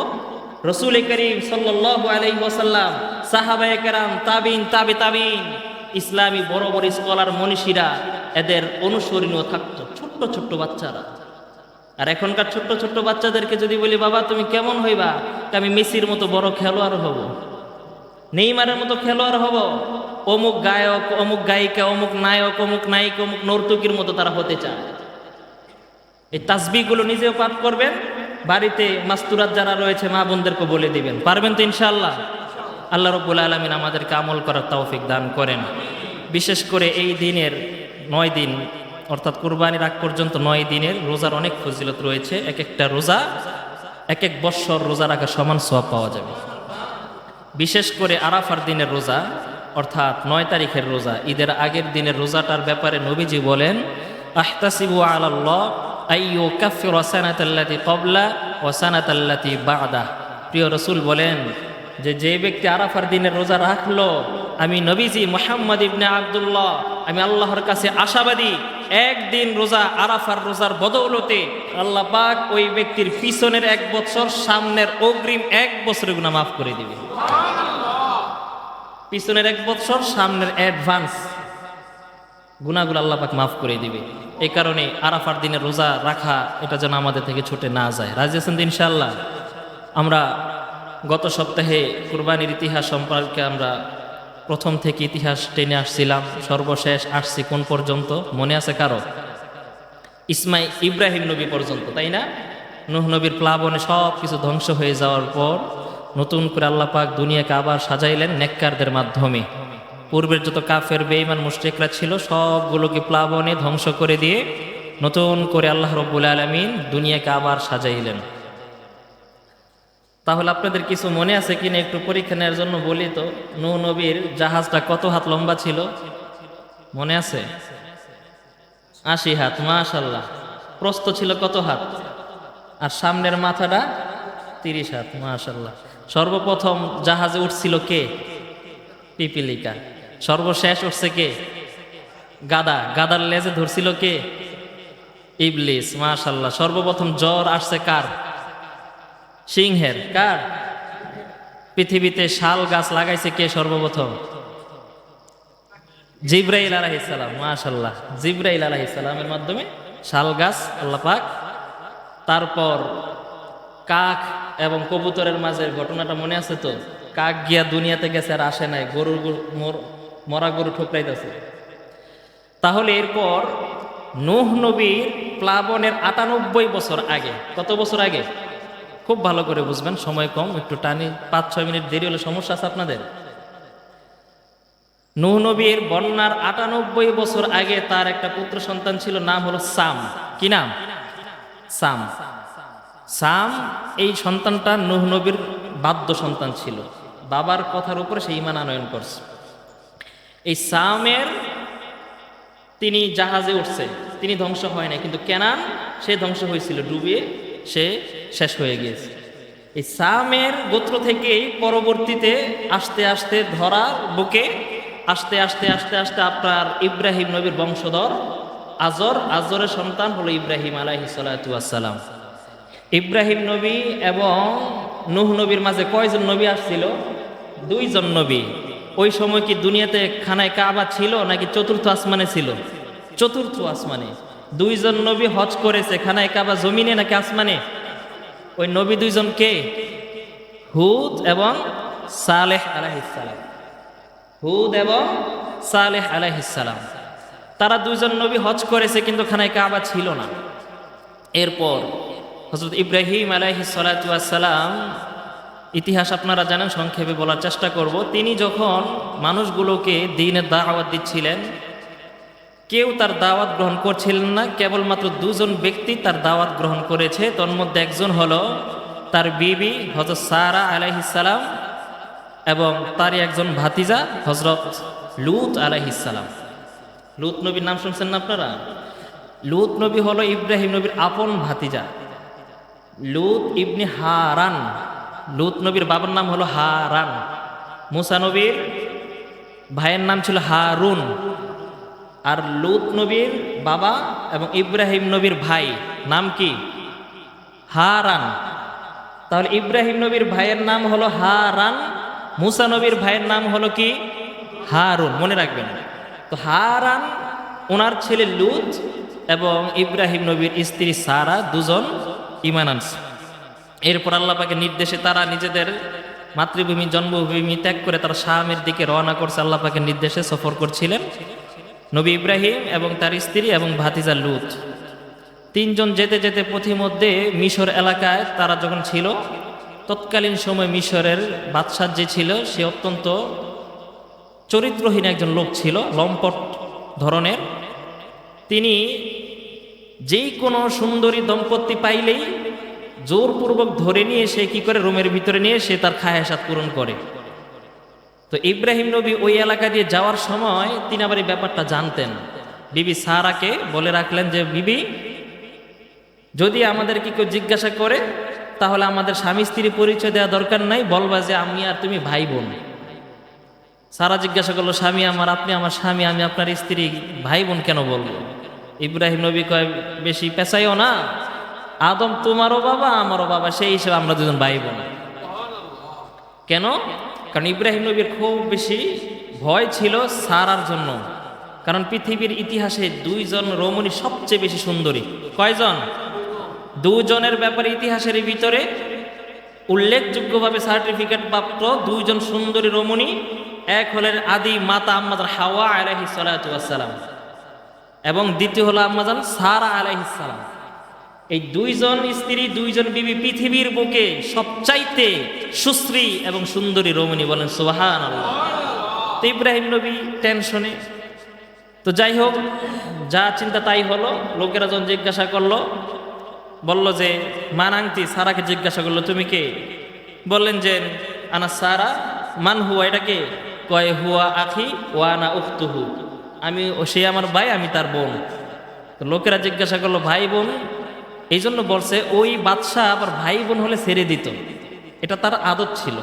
রাসূল করিম সাল্লাল্লাহু আলাইহি ওয়াসাল্লাম, সাহাবায়ে কেরাম, তাবিন, তাবে তাবিন, ইসলামী বড় বড় স্কলার মনীষীরা, এদের অনুসরণীয় থাকতো ছোট্ট ছোট্ট বাচ্চারা। আর এখনকার ছোট্ট ছোট্ট বাচ্চাদেরকে যদি বলি বাবা তুমি কেমন হইবা, আমি মেসির মতো বড় খেলোয়াড় হব, নেইমারের মতো খেলোয়াড় হব, অমুক গায়ক, অমুক গায়িকা, অমুক নায়ক, অমুক নায়িক, অমুক নর্তকীর মতো তারা হতে চায়। এই তাসবিহগুলো নিজেও পাঠ করবেন, বাড়িতে মাস্তুরাত যারা রয়েছে মা বোনদেরকে বলে দিবেন। পারবেন তো ইনশাআল্লাহ? আল্লাহ রাব্বুল আলামিন আমাদেরকে আমল করার তৌফিক দান করেন। বিশেষ করে এই দিনের 9 দিন অর্থাৎ কুরবানির আগ পর্যন্ত 9 দিনের রোজার অনেক ফজিলত রয়েছে। এক একটা রোজা এক এক বৎসর রোজা রাখা সমান সওয়াব পাওয়া যাবে। বিশেষ করে আরাফার দিনের রোজা অর্থাৎ 9 তারিখের রোজা, ঈদের আগের দিনের রোজাটার ব্যাপারে নবীজি বলেন আহতাসিবু আলাল্লাহ আইয়ু কাফিরা সানাতাল্লাতি ক্বাবলা ওয়া সানাতাল্লাতি বা'দা। প্রিয় রাসূল বলেন যে ব্যক্তি আরাফার দিনের রোজা রাখলো, আমি নবীজি মুহাম্মদ ইবনে আব্দুল্লাহ, আমি আল্লাহর কাছে আশাবাদী একদিন রোজা আরাফার রোজার বদৌলতে আল্লাহ পাক ওই ব্যক্তির পিছনের 1 বছর, সামনের অগ্রিম 1 বছরের গুনাহ মাফ করে দিবে। পিছনের 1 বছর, সামনের অ্যাডভান্স গুনাহগুলো আল্লাহ পাক মাফ করে দিবে। এই কারণে আরাফার দিনের রোজা রাখা এটা যেন আমাদের থেকে ছুটে না যায়। রাজি আছেন তো ইনশাআল্লাহ? আমরা গত সপ্তাহে কুরবানির ইতিহাস সম্পর্কে আমরা প্রথম থেকে ইতিহাস টেনে আসছিলাম, সর্বশেষ আসছি কোন পর্যন্ত মনে আছে কারো? ইব্রাহিম নবী পর্যন্ত, তাই না? নূহ নবীর প্লাবনে সব কিছু ধ্বংস হয়ে যাওয়ার পর নতুন করে আল্লাহ পাক দুনিয়াকে আবার সাজাইলেন নেককারদের মাধ্যমে। পূর্বের যত কাফের বেঈমান মুশরিকরা ছিল সবগুলোকে প্লাবনে ধ্বংস করে দিয়ে নতুন করে আল্লাহ রাব্বুল আলামিন দুনিয়াকে আবার সাজাইলেন। তাহলে আপনাদের কিছু মনে আছে কিনা একটু পরীক্ষা নেওয়ার জন্য বলি তো, নূহ নবীর জাহাজটা কত হাত লম্বা ছিল? মনে আছে? 80 হাত। মাশাআল্লাহ। প্রস্থ ছিল কত হাত? আর সামনের মাথাটা 30 হাত। মাশাআল্লাহ। সর্বপ্রথম জাহাজে উঠছিল কে? পিপিলিকা। সর্বশেষ উঠছে কে? গাদা। গাদার লেজে ধরছিল কে? ইবলিস। মাশাআল্লাহ। সর্বপ্রথম জ্বর আসছে কার? সিংহের। কার? পৃথিবীতে শাল গাছ লাগাইছে কে সর্বপ্রথম? জিবরাইল আলাইহিস সালাম। মাশাআল্লাহ। জিবরাইল আলাইহিস সালামের মাধ্যমে শাল গাছ আল্লাহ পাক। তারপর কাক এবং কবুতরের মাঝের ঘটনাটা মনে আছে তো? কাক গিয়া দুনিয়াতে গেছে আর আসে নাই, মরা গরু ঠোকরাইতেছে। তাহলে এরপর নূহ নবীর প্লাবনের 98 বছর আগে, কত বছর আগে? খুব ভালো করে বুঝবেন, সময় কম, একটু টানি, 5-6 মিনিট দেরি হলে সমস্যা আছে আপনাদের। নূহ নবীর বন্যার 98 বছর আগে তার একটা পুত্র সন্তান ছিল, নাম হলো সাম। কি নাম? সাম। সাম এই সন্তানটা নূহ নবীর বাধ্য সন্তান ছিল, বাবার কথার উপরে সে ঈমান আনয়ন করছে। এই সামের তিনি জাহাজে উঠছে, তিনি ধ্বংস হয় না, কিন্তু কেনান সে ধ্বংস হয়েছিল, ডুবিয়ে সে শেষ হয়ে গিয়েছে। এই সামের গোত্র থেকেই পরবর্তীতে আস্তে আস্তে ধরার বুকে আস্তে আস্তে আস্তে আস্তে আপনার ইব্রাহিম নবীর বংশধর আজর, আজরের সন্তান হলো ইব্রাহিম আলাইহিস সালাতু ওয়াস সালাম। ইব্রাহিম নবী এবং নূহ নবীর মাঝে কয়জন নবী আসছিল? 2 জন নবী। ওই সময় কি দুনিয়াতে খানায় কাবা ছিল নাকি চতুর্থ আসমানে ছিল? চতুর্থ আসমানে। 2 জন নবী হজ করেছে, খানায় কাবা জমিনে নাকি আসমানে? ওই নবী 2 জন কে? হুদ এবং সালেহ আলাইহিস সালাম। হুদ এবং সালেহ আলাইহিস সালাম, তারা 2 জন নবী হজ করেছে, কিন্তু খানায় কাবা ছিল না। এরপর হযরত ইব্রাহিম আলাইহিস সালাতু ওয়াস সালাম, ইতিহাস আপনারা জানেন, সংক্ষেপে বলার চেষ্টা করব। তিনি যখন মানুষগুলোকে দ্বীনের দাওয়াত দিচ্ছিলেন, কেউ তার দাওয়াত গ্রহণ করছিলেন না, কেবলমাত্র দুজন ব্যক্তি তার দাওয়াত গ্রহণ করেছে। তোর মধ্যে একজন হলো তার বিবি হযরত সারা আলাইহিস সালাম এবং তারই একজন ভাতিজা হযরত লূত আলাইহিস সালাম। লূত নবীর নাম শুনছেন না আপনারা? লূত নবী হলো ইব্রাহিম নবীর আপন ভাতিজা, লূত ইবনে হারান। লূত নবীর বাবার নাম হলো হারান। মুসা নবীর ভাইয়ের নাম ছিল হারুন। আর লূত নবীর বাবা এবং ইব্রাহিম নবীর ভাই নাম কি? হারান। তাহলে ইব্রাহিম নবীর ভাইয়ের নাম হলো হারান, মুসা নবীর ভাইয়ের নাম হলো কি? হারুন। মনে রাখবেন। তো হারান ওনার ছেলে লূত এবং ইব্রাহিম নবীর স্ত্রী সারা দুজন ঈমান আনছে। এরপর আল্লাহ পাকের নির্দেশে তারা নিজেদের মাতৃভূমি জন্মভূমি ত্যাগ করে তারা শামের দিকে রওনা করছে। আল্লাহ পাকের নির্দেশে সফর করছিলেন নবী ইব্রাহিম এবং তার স্ত্রী এবং ভাতিজা লূত। তিনজন যেতে যেতে পথিমধ্যে মিশর এলাকায় তারা যখন ছিল, তৎকালীন সময় মিশরের বাদশাহ যে ছিল সে অত্যন্ত চরিত্রহীন একজন লোক ছিল, লম্পট ধরনের। তিনি যেই কোনো সুন্দরী দম্পতি পাইলেই জোরপূর্বক ধরে নিয়ে সে কি করে রুমের ভিতরে নিয়ে সে তার খায়সাত পূরণ করে। তো ইব্রাহিম নবী ওই এলাকা দিয়ে যাওয়ার সময় তিনি আবার এই ব্যাপারটা জানতেন। বিবি সারাকে বলে রাখলেন যে বিবি, যদি আমাদেরকে কেউ জিজ্ঞাসা করে তাহলে আমাদের স্বামী স্ত্রী পরিচয় দেওয়া দরকার নাই, বলবা যে আমি আর তুমি ভাই বোন। সারা জিজ্ঞাসা করলো, স্বামী আমার, আপনি আমার স্বামী, আমি আপনার স্ত্রী, ভাই বোন কেন বলবো? ইব্রাহিম নবী কয়, বেশি পেঁচাইও না, আদম তোমারও বাবা আমারও বাবা, সেই হিসেবে আমরা দুজন ভাই বোন। কেন? কারণ ইব্রাহিম নবীর খুব বেশি ভয় ছিল সারার জন্য। কারণ পৃথিবীর ইতিহাসে দুইজন রমণী সবচেয়ে বেশি সুন্দরী। কয়জন? দুজনের ব্যাপারে ইতিহাসের ভিতরে উল্লেখযোগ্যভাবে সার্টিফিকেট প্রাপ্ত দুইজন সুন্দরী রমণী। এক হলেন আদি মাতা আম্মাজান হাওয়া আলাইহিস সালাতু ওয়াস সালাম এবং দ্বিতীয় হলো আম্মাজান সারা আলাইহিস সালাম। এই দুইজন স্ত্রী, দুইজন বিবি পৃথিবীর বুকে সবচাইতে সুশ্রী এবং সুন্দরী রমণী। বলেন সুবহানাল্লাহ। তো ইব্রাহিম নবী টেনশনে। তো যাই হোক, যা চিন্তা তাই হলো। লোকেরা যখন জিজ্ঞাসা করলো, বলল যে মানাংতি, সারাকে জিজ্ঞাসা করলো তুমি কে? বললেন যে আনা সারা। মান হুয়া, এটাকে? কয় হুয়া আখি ওয়া না উখতুহু, আমি, সে আমার ভাই, আমি তার বোন। তো লোকেরা জিজ্ঞাসা করলো ভাই বোন, এই জন্য বলছে ওই বাদশাহ আবার ভাই বোন হলে ছেড়ে দিত, এটা তার আদত ছিল।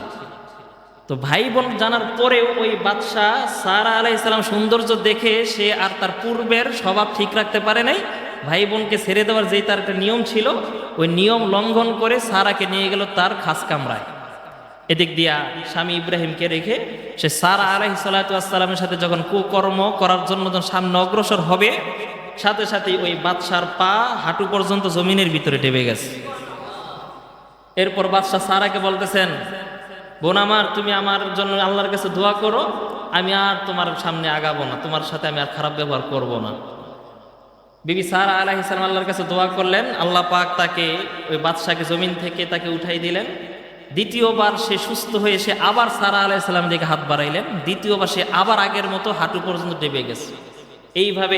তো ভাই বোন জানার পরেও ওই বাদশাহ সারা আলাইহিস সালাম সৌন্দর্য দেখে সে আর তার পূর্বের স্বভাব ঠিক রাখতে পারে নাই। ভাই বোনকে ছেড়ে দেওয়ার যেই তার একটা নিয়ম ছিল, ওই নিয়ম লঙ্ঘন করে সারাকে নিয়ে গেল তার খাস কামরায়। এদিক দিয়া স্বামী ইব্রাহিমকে রেখে সে সারা আলাইহিস সালাতু ওয়াস সালামের সাথে যখন কুকর্ম করার জন্য যখন সামনে অগ্রসর হবে, সাথে সাথেই ওই বাদশার পা হাঁটু পর্যন্ত জমিনের ভিতরে ডেবে গেছে। এরপর বাদশাহ সারাকে বলতেছেন, বোন আমার, তুমি আমার জন্য আল্লাহর কাছে দোয়া করো, আমি আর তোমার সামনে আগাবো না, তোমার সাথে আমি আর খারাপ ব্যবহার করব না। বিবি সারা আলাইহিস সালাম আল্লাহর কাছে দোয়া করলেন, আল্লাহ পাক তাকে, ওই বাদশাকে জমিন থেকে তাকে উঠাই দিলেন। দ্বিতীয়বার সে সুস্থ হয়ে সে আবার সারা আলাইহিস সালামের দিকে হাত বাড়াইলেন। দ্বিতীয়বার সে আবার আগের মতো হাঁটু পর্যন্ত ডেবে গেছে। এইভাবে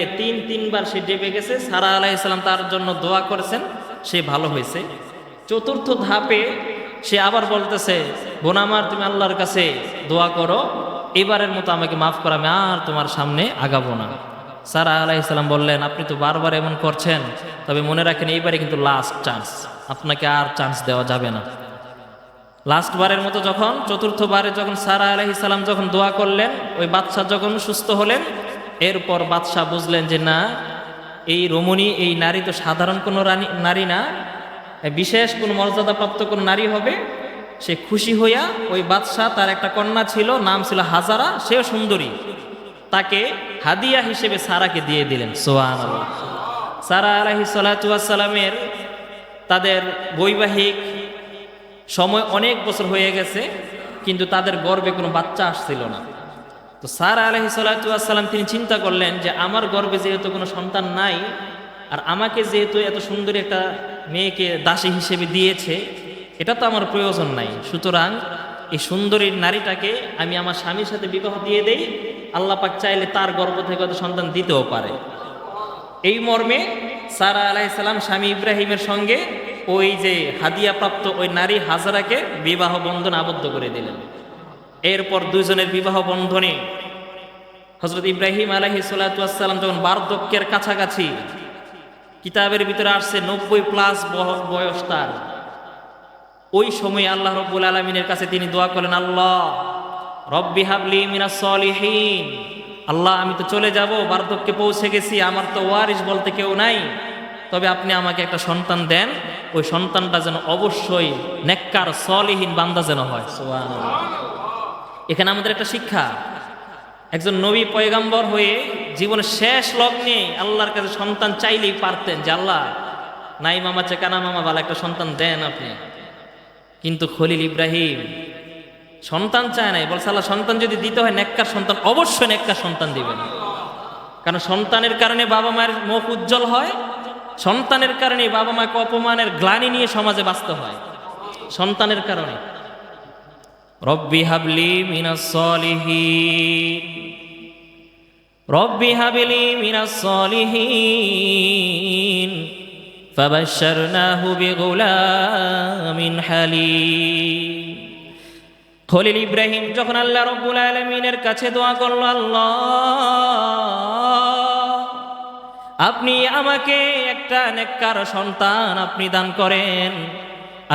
তিনবার সে ডেবে গেছে। সারা আলাইহিস সালাম তার জন্য দোয়া করেছেন, সে ভালো হয়েছে। চতুর্থ ধাপে সে আবার বলতেছে, বোন আমার, তুমি আল্লাহর কাছে দোয়া করো, এবারের মতো আমাকে মাফ করো, আমি আর তোমার সামনে আগাবো না। সারা আলাইহিস সালাম বললেন, আপনি তো বারবার এমন করছেন, তবে মনে রাখেন এইবারে কিন্তু লাস্ট চান্স, আপনাকে আর চান্স দেওয়া যাবে না। লাস্টবারের মতো যখন, চতুর্থবারে যখন সারা আলাইহিস সালাম যখন দোয়া করলেন, ওই বাদশাহ যখন সুস্থ হলেন, এরপর বাদশাহ বুঝলেন যে না, এই রমণী, এই নারী তো সাধারণ কোনো নারী না, বিশেষ কোনো মর্যাদাপ্রাপ্ত কোনো নারী হবে। সে খুশি হইয়া ওই বাদশাহ, তার একটা কন্যা ছিল, নাম ছিল হাজারা, সেও সুন্দরী, তাকে হাদিয়া হিসেবে সারাকে দিয়ে দিলেন। সুবহানাল্লাহ। সারা আলাইহিস সালাতু ওয়াস সালামের তাদের বৈবাহিক সময় অনেক বছর হয়ে গেছে, কিন্তু তাদের গর্ভে কোনো বাচ্চা আসছিল না। তো সারা আলাইহিস সালাতু ওয়াস সালাম তিনি চিন্তা করলেন যে আমার গর্ভে যেহেতু কোনো সন্তান নাই, আর আমাকে যেহেতু এত সুন্দরী একটা মেয়েকে দাসী হিসেবে দিয়েছে, এটা তো আমার প্রয়োজন নাই, সুতরাং এই সুন্দরী নারীটাকে আমি আমার স্বামীর সাথে বিবাহ দিয়ে দেই, আল্লাহ পাক চাইলে তার গর্ভ থেকে হয়তো সন্তান দিতেও পারে। এই মর্মে সারা আলাইহিস সালাম স্বামী ইব্রাহিমের সঙ্গে ওই যে হাদিয়াপ্রাপ্ত ওই নারী হাজারাকে বিবাহ বন্ধনে আবদ্ধ করে দিলেন। এরপর দুইজনের বিবাহ বন্ধনে হযরত ইব্রাহিম আলাইহিস সালাতু ওয়াস সালাম যখন বার্ধক্যের কাছাকাছি, কিতাবের ভিতরে আসছে 90+ বয়স তার, ওই সময় আল্লাহ রাব্বুল আলামিনের কাছে তিনি দোয়া করলেন, আল্লাহ রব্বি হাবলি মিনাস সলিহিন, আল্লাহ আমি তো চলে যাব, বার্ধক্যে পৌঁছে গেছি, আমার তো ওয়ারিস বলতে কেউ নাই, তবে আপনি আমাকে একটা সন্তান দেন, ওই সন্তানটা যেন অবশ্যই নেককার সলিহিন বান্দা যেন হয়। সুবহানাল্লাহ। এখানে আমাদের একটা শিক্ষা, একজন নবী পয়গাম্বর হয়ে জীবনের শেষ লগ্নে আল্লাহর কাছে সন্তান চাইলেই পারতেন যে আল্লাহ নাই মামা চেকানা মামা ভালো একটা সন্তান দেন আপনি, কিন্তু খলিল ইব্রাহিম সন্তান চায় নাই, বলছে আল্লাহ সন্তান যদি দিতে হয় নেককার সন্তান, অবশ্যই নেককার সন্তান দিবেন, কারণ সন্তানের কারণে বাবা মায়ের মুখ উজ্জ্বল হয়, সন্তানের কারণে বাবা মাকে অপমানের গ্লানি নিয়ে সমাজে বাঁচতে হয়, সন্তানের কারণে। রব্বি হাবলি মিনাস সলিহিন, রব্বি হাবলি মিনাস সলিহিন ফাবাশশারনাহু বিগুলামিন হালিম। খলিল ইব্রাহিম যখন আল্লাহ রাব্বুল আলামিনের কাছে দোয়া করল, আল্লাহ আপনি আমাকে একটা নেককার সন্তান আপনি দান করেন,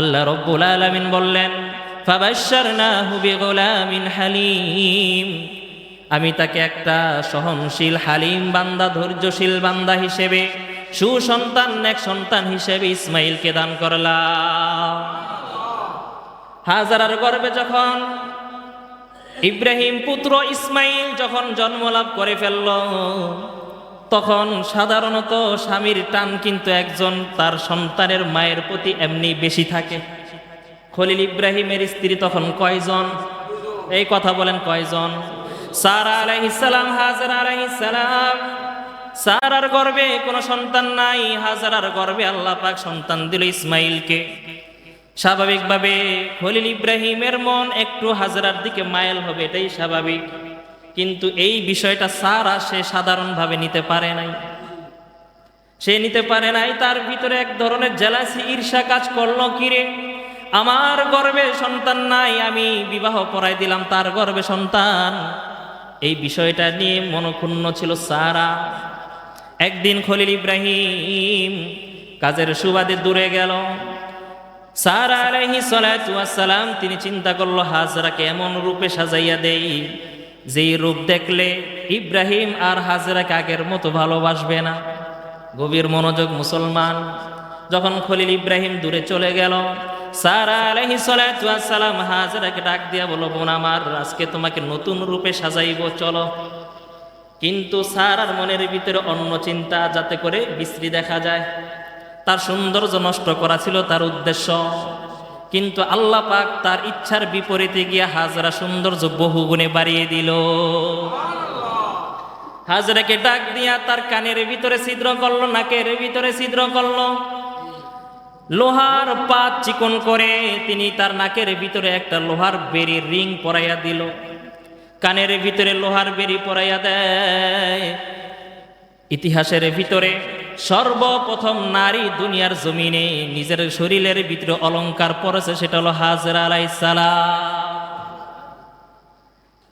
আল্লাহ রাব্বুল আলামিন বললেন ফাবাশশারনাহু বিগুলামিন হালিম, আমি তাকে একটা সহনশীল হালিম বান্দা, ধৈর্যশীল বান্দা হিসেবে, সুসন্তান নেক সন্তান হিসেবে ইসমাইলকে দান করলাম। হাজারার গর্ভে যখন ইব্রাহিম পুত্র ইসমাইল যখন জন্মলাভ করে ফেলল, তখন সাধারণত স্বামীর টান কিন্তু একজন তার সন্তানের মায়ের প্রতি এমনি বেশি থাকে। খলিল ইব্রাহিমের স্ত্রী তখন কয়জন? এই কথা বলেন কয়জন? সারা আলাইহিস সালাম, হাজারা আলাইহিস সালাম। সারার গর্ভে কোনো সন্তান নাই, হাজারার গর্ভে আল্লাহ পাক সন্তান দিল ইসমাইলকে। স্বাভাবিকভাবে খলিল ইব্রাহিমের মন একটু হাজারার দিকে মাইল হবে, এটাই স্বাভাবিক, কিন্তু এই বিষয়টা সারা সে সাধারণভাবে নিতে পারে নাই, সে নিতে পারে নাই। তার ভিতরে এক ধরনের জেলাসি, ঈর্ষা কাজ করলো, কিরে আমার গর্ভে সন্তান নাই, আমি বিবাহ পড়াই দিলাম, তার গর্ভে সন্তান। এই বিষয়টা নিয়ে মনক্ষুণ্ণ ছিল সারা। একদিন খলিল ইব্রাহিম কাজের সুবাদে দূরে গেল। সারা আলাইহিস সালাতু ওয়াস সালাম তিনি চিন্তা করলো হাজরাকে এমন রূপে সাজাইয়া দেই, যেই রূপ দেখলে ইব্রাহিম আর হাজরাকে আগের মতো ভালোবাসবে না। গভীর মনোযোগ মুসলমান। যখন খলিল ইব্রাহিম দূরে চলে গেল, সারা আলাইহিস সালাতু ওয়াস সালাম হাজরাকে ডাক দিয়া বলল, বোন আমার, আজকে তোমাকে নতুন রূপে সাজাইব, চলো। কিন্তু সারার মনের ভিতরে অন্য চিন্তা, যাতে করে বিশ্রী দেখা যায়, তার সৌন্দর্য নষ্ট করা ছিল তার উদ্দেশ্য। কিন্তু আল্লাহ পাক তার ইচ্ছার বিপরীতে গিয়া হাজরা সৌন্দর্য বহুগুণে বাড়িয়ে দিল। হাজরাকে ডাক দিয়া তার কানের ভিতরে ছিদ্র করলো, নাকের ভিতরে ছিদ্র করলো, লোহার পাত চিকন করে তিনি তার নাকের ভিতরে একটা লোহার বেড়ির রিং পরাইয়া দিল, কানের ভিতরে লোহার বেড়ি পরাইয়া দেয়। ইতিহাসের ভিতরে সর্বপ্রথম নারী দুনিয়ার জমিনে নিজের শরীরের ভিতরে অলংকার পরেছে, সেটা হলো হাজরা আলাইহিস সালাম।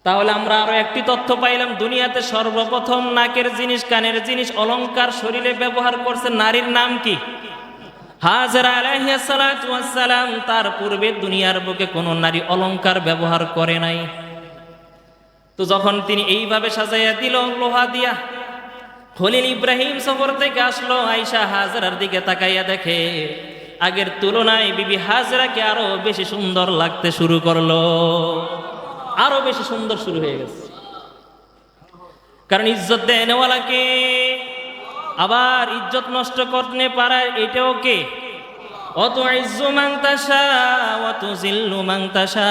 তাহলে আমরা আরো একটি তথ্য পাইলাম, দুনিয়াতে সর্বপ্রথম নাকের জিনিস, কানের জিনিস, অলংকার শরীরে ব্যবহার করছে নারীর নাম কি? হাজরা আলাইহিস সালাতু ওয়াস সালাম। তার পূর্বে দুনিয়ার বুকে কোনো নারী অলংকার ব্যবহার করে নাই। তো যখন তিনি এইভাবে সাজাইয়া দিল লোহা দিয়া, খলিল ইব্রাহিম সফর থেকে আসলো, আয়েশা হাজরার দিকে তাকাইয়া দেখে আগের তুলনায় বিবি হাজরাকে আরো বেশি সুন্দর লাগতে শুরু করলো, আরো বেশি সুন্দর শুরু হয়ে গেছে। কারণ ইজ্জত দেনেওয়ালাকে আবার ইজ্জত নষ্ট করতে পারায় এটাও কে? অত ইজ্জু মান তাশা ওয়া তুযিল্লু মান তাশা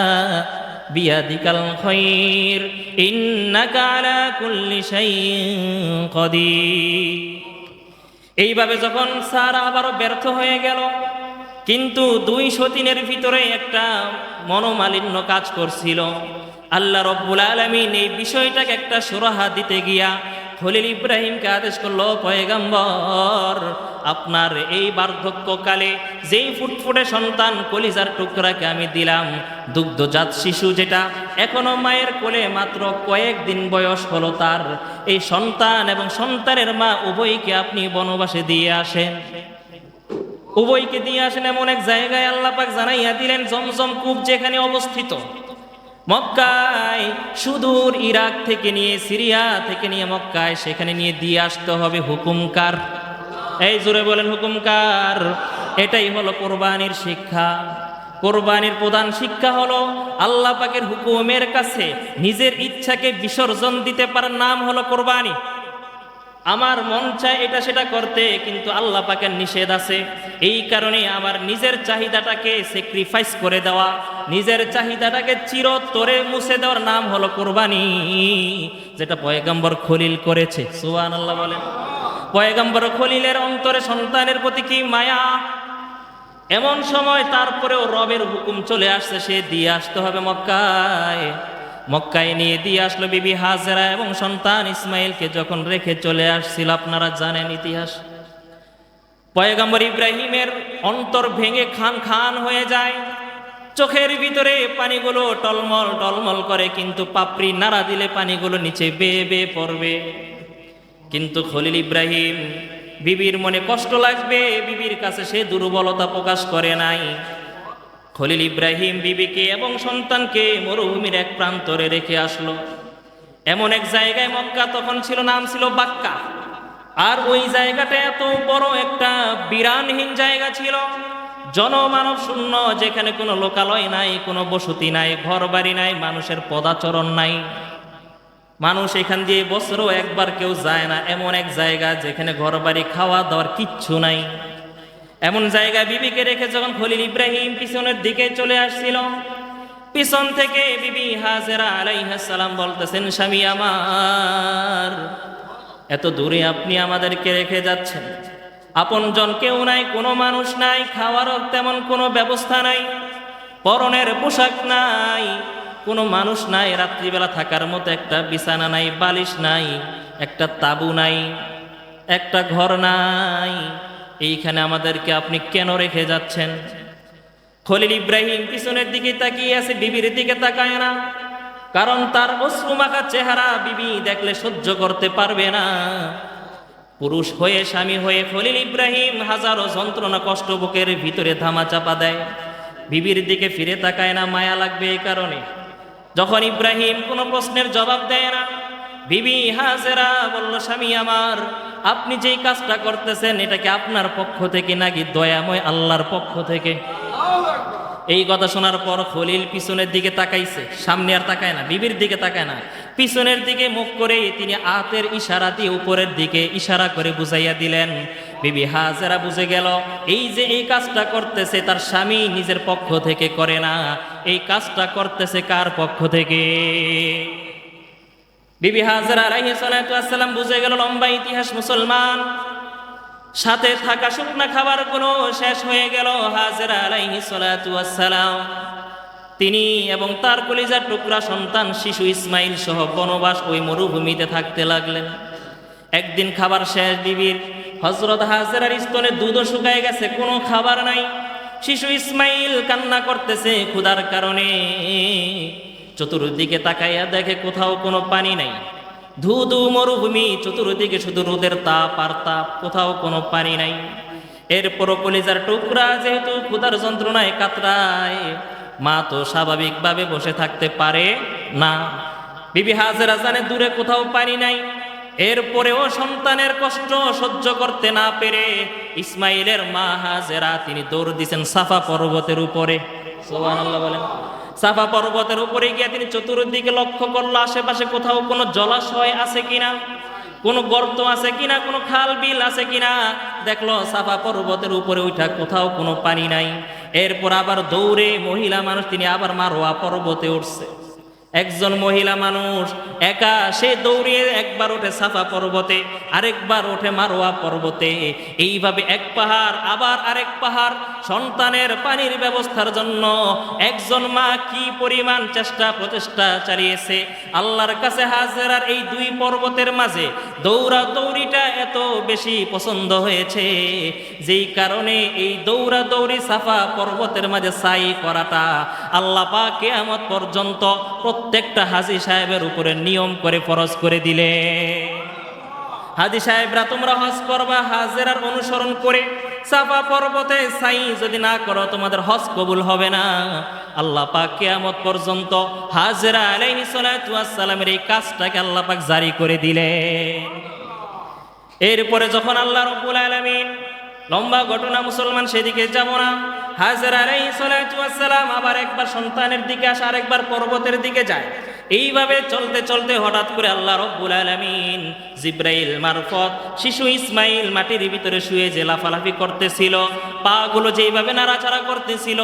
বিয়াদিকাল খায়র ইন্নাকা আলা কুল্লি শাইইন কাদির। এইভাবে যখন সারা আবারও ব্যর্থ হয়ে গেল, কিন্তু দুই সতীনের ভিতরে একটা মনোমালিন্য কাজ করছিল। আল্লাহ রব্বুল আলামিন এই বিষয়টাকে একটা সুরাহা দিতে গিয়া খলিল ইব্রাহিমকে আদেশ করলো, পয়গম্বর আপনার এই বার্ধক্যকালে যেই ফুটফুটে সন্তান কলিজার টুকরাকে আমি দিলাম, দুগ্ধজাত শিশু যেটা এখনো মায়ের কোলে মাত্র কয়েকদিন বয়স হলো তার, এই সন্তান এবং সন্তানের মা উভয়কে আপনি বনবাসে দিয়ে আসেন, উভয়কে দিয়ে আসেন এমন এক জায়গায় আল্লাহ পাক জানাইয়া দিলেন, জমজম কূপ যেখানে অবস্থিত মক্কায়, সুদূর ইরাক থেকে নিয়ে সিরিয়া থেকে নিয়ে মক্কায় সেখানে নিয়ে দিয়ে আসতে হবে। হুকুমকার, এই জোরে বলেন হুকুমকার। এটাই হলো কোরবানির শিক্ষা। কোরবানির প্রধান শিক্ষা হলো আল্লাহ পাকের হুকুমের কাছে নিজের ইচ্ছাকে বিসর্জন দিতে পারার নাম হলো কোরবানি। আমার মন চায় এটা সেটা করতে, কিন্তু আল্লাহ পাকের নিষেধ আছে, এই কারণে আমার নিজের চাহিদাটাকে স্যাক্রিফাইস করে দেওয়া, নিজের চাহিদাটাকে চিরতরে মুছে দেওয়ার নাম হলো কোরবানি, যেটা পয়গম্বর খলিল করেছে। সুবহানাল্লাহ বলেন। পয়গম্বর খলিলের অন্তরে সন্তানের প্রতি কি মায়া! এমন সময় তারপরেও রবের হুকুম চলে আসছে, সে দিয়ে আসতে হবে মক্কায়। মক্কায় নিয়ে দিয়ে আসলো বিবি হাজেরা এবং সন্তান ইসমাইলকে যখন রেখে চলে আসছিল, আপনারা জানেন ইতিহাস, পয়গম্বর ইব্রাহিমের অন্তর ভেঙে খান খান হয়ে যায়, চোখের ভিতরে পানিগুলো টলমল টলমল করে, কিন্তু পাপড়ি নাড়া দিলে পানিগুলো নিচে বেয়ে বেয়ে পড়বে। কিন্তু খলিল ইব্রাহিম, বিবির মনে কষ্ট লাগবে, বিবির কাছে সে দুর্বলতা প্রকাশ করে নাই। খলিল ইব্রাহিম বিবিকে এবং সন্তানকে মরুভূমির এক প্রান্তরে রেখে আসলো, এমন এক জায়গায়, মক্কা তখন ছিল, নাম ছিল বাক্কা। আর ওই জায়গাটা এত বড় একটা বিরানহীন জায়গা ছিল, জনমানব শূন্য, যেখানে কোনো লোকালয় নাই, কোনো বসতি নাই, ঘর বাড়ি নাই, মানুষের পদাচরণ নাই, মানুষ এখান দিয়ে বছরও একবার কেউ যায় না, এমন এক জায়গা যেখানে ঘর বাড়ি খাওয়া দাওয়ার কিচ্ছু নাই। এমন জায়গায় বিবিকে রেখে যখন খলিল ইব্রাহিম পিছনের দিকে চলে আসছিল, পিছন থেকে বিবি হাজেরা আলাইহিস সালাম বলতেছেন, স্বামী আমার, এত দূরে আপনি আমাদেরকে রেখে যাচ্ছেন, আপনজন কেউ নাই, কোনো মানুষ নাই, খাওয়ারও তেমন কোনো ব্যবস্থা নাই, পরনের পোশাক নাই, কোনো মানুষ নাই, রাত্রিবেলা থাকার মতো একটা বিছানা নাই, বালিশ নাই, একটা তাবু নাই, একটা ঘর নাই, এইখানে আমাদেরকে আপনি কেন রেখে যাচ্ছেন? খলিল ইব্রাহিম পিছনের দিকে তাকিয়ে আছে, বিবির দিকে তাকায় না, কারণ তার অশ্রুমাখা চেহারা বিবি দেখলে সহ্য করতে পারবে না। পুরুষ হয়ে, স্বামী হয়ে খলিল ইব্রাহিম হাজারো যন্ত্রণা কষ্ট বুকের ভিতরে ধামা চাপা দেয়, বিবির দিকে ফিরে তাকায় না, মায়া লাগবে এই কারণে। যখন ইব্রাহিম কোনো প্রশ্নের জবাব দেয় না, বিবি হাজেরা বলল, স্বামী আমার, আপনি যেই কাজটা করতেছেন এটা কি আপনার পক্ষ থেকে নাকি দয়াময় আল্লাহর পক্ষ থেকে? এই কথা শোনার পর খলিল পিছনের দিকে তাকাইছে, সামনে আর তাকায় না, বিবির দিকে তাকায় না, পিছনের দিকে মুখ করে তিনি হাতের ইশারা দিয়ে উপরের দিকে ইশারা করে বুঝাইয়া দিলেন। বিবি হাজেরা বুঝে গেল, এই যে এই কাজটা করতেছে তার স্বামী নিজের পক্ষ থেকে করে না, এই কাজটা করতেছে কার পক্ষ থেকে? বিবি হাজেরা আলাইহিস সালাতু ওয়াস সালাম বুঝে গেল, লম্বা ইতিহাস মুসলমান, সাথে থাকা শুকনা খাবারগুলো শেষ হয়ে গেল। হাজেরা আলাইহিস সালাতু ওয়াস সালাম তিনি এবং তার কলিজার টুকরা সন্তান শিশু ইসমাইল সহ বনবাস ওই মরুভূমিতে থাকতে লাগলেন। একদিন খাবার শেষ, বিবির হযরত হাজেরার স্তনে দুধও শুকায় গেছে, কোনো খাবার নাই। শিশু ইসমাইল কান্না করতেছে ক্ষুধার কারণে, চতুর্দিকে তাকাইয়া দেখে কোথাও কোনো পানি নাই, ধুধু মরুভূমি, চতুর্দিকে শুধু রোদের তাপ আর তাপ, কোথাও কোনো পানি নাই। এরপরও কলিজার টুকরা যেহেতু ক্ষুধার যন্ত্রণায় কাতরায়, মা তো স্বাভাবিকভাবে বসে থাকতে পারে না। বিবি হাজেরা জানে দূরে কোথাও পানি নাই, এরপরেও সন্তানের কষ্ট সহ্য করতে না পেরে ইসমাইলের মা হাজেরা তিনি দৌড় দিয়েছেন সাফা পর্বতের উপরে। সুবহানাল্লাহ বলেন। সাফা পর্বতের উপরে গিয়ে তিনি চতুর্দিকে লক্ষ্য করলো আশেপাশে কোথাও কোনো জলাশয় আছে কিনা, কোনো গর্ত আছে কিনা, কোনো খাল বিল আছে কিনা। দেখলো সাফা পর্বতের উপরে উঠা কোথাও কোনো পানি নাই। এরপর আবার দৌড়ে মহিলা মানুষ তিনি আবার মারোয়া পর্বতে উঠছে। একজন মহিলা মানুষ একা, সে দৌড়িয়ে একবার ওঠে সাফা পর্বতে, আরেকবার ওঠে মারোয়া পর্বতে। এইভাবে এক পাহাড় আবার আরেক পাহাড়, সন্তানের পানির ব্যবস্থার জন্য একজন মা কি পরিমাণ চেষ্টা প্রচেষ্টা চালিয়েছে। আল্লাহর কাছে হাজেরার এই দুই পর্বতের মাঝে দৌড়াদৌড়িটা এত বেশি পছন্দ হয়েছে, যেই কারণে এই দৌড়াদৌড়ি সাফা পর্বতের মাঝে সাই করাটা আল্লাহ পাক কিয়ামত পর্যন্ত প্রত্যেকটা হাজী সাহেবের উপরে নিয়ম করে ফরজ করে দিলে। হাজী সাহেবরা তোমরা হজ করবা হাজেরার অনুসরণ করে, সাফা পর্বতে সাই যদি না করো তোমাদের হজ কবুল হবে না। আল্লাহ পাক কিয়ামত পর্যন্ত হাজেরা আলাইহিস সালাতু ওয়াস সালামের এই কাজটাকে আল্লাহ পাক জারি করে দিলেন। এরপরে যখন আল্লাহ রাব্বুল আলামিন, লম্বা ঘটনা মুসলমান সেদিকে যাব না, হাজেরা আলাইহিস সালাতু ওয়াস সালাম আবার একবার সন্তানের দিকে আসে, আরেকবার পর্বতের দিকে যায়। এইভাবে চলতে চলতে হঠাৎ করে আল্লাহ রাব্বুল আলামিন জিব্রাইল মারফত শিশু ইসমাইল মাটির ভিতরে শুয়ে যে লাফালাফি করতেছিল, পাগুলো যেইভাবে নাড়াচাড়া করতেছিল,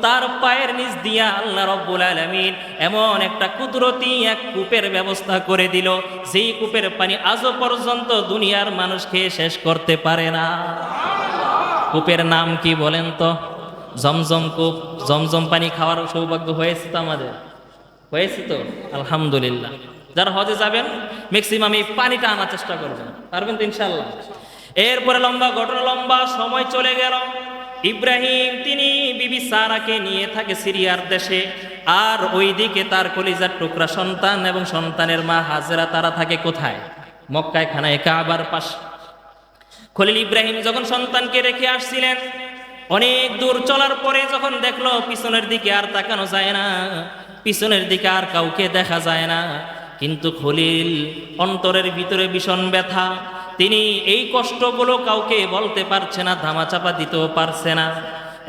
তার পায়ের নিচ দিয়া আল্লাহ রাব্বুল আলামিন এমন একটা কুদরতি এক কূপের ব্যবস্থা করে দিল, যেই কূপের পানি আজও পর্যন্ত দুনিয়ার মানুষ খেয়ে শেষ করতে পারে না। কূপের নাম কি বলেন তো? জমজম কূপ। জমজম পানি খাওয়ার সৌভাগ্য হয়েছে তো আমাদের, হয়েছে তো আলহামদুলিল্লাহ। যারা হজে যাবেন ম্যাক্সিমাম এই পানিটা আনার চেষ্টা করবেন, পারবেন তো ইনশাল্লাহ। এরপরে লম্বা ঘটনা, লম্বা সময় চলে গেল। ইব্রাহিম তিনি বিবি সারাকে নিয়ে থাকে সিরিয়ার দেশে, আর ওইদিকে তার কলিজার টুকরা সন্তান এবং সন্তানের মা হাজেরা তারা থাকে কোথায়? মক্কায় খানায় কাবার পাশ। খলিল ইব্রাহিম যখন সন্তানকে রেখে আসছিলেন, অনেক দূর চলার পরে যখন দেখলো পিছনের দিকে আর তাকানো যায় না, পিছনের দিকে আর কাউকে দেখা যায় না, কিন্তু খলিল অন্তরের ভিতরে ভীষণ ব্যথা। তিনি এই কষ্টগুলো কাউকে বলতে পারছে না, ধামাচাপা দিতেও পারছে না।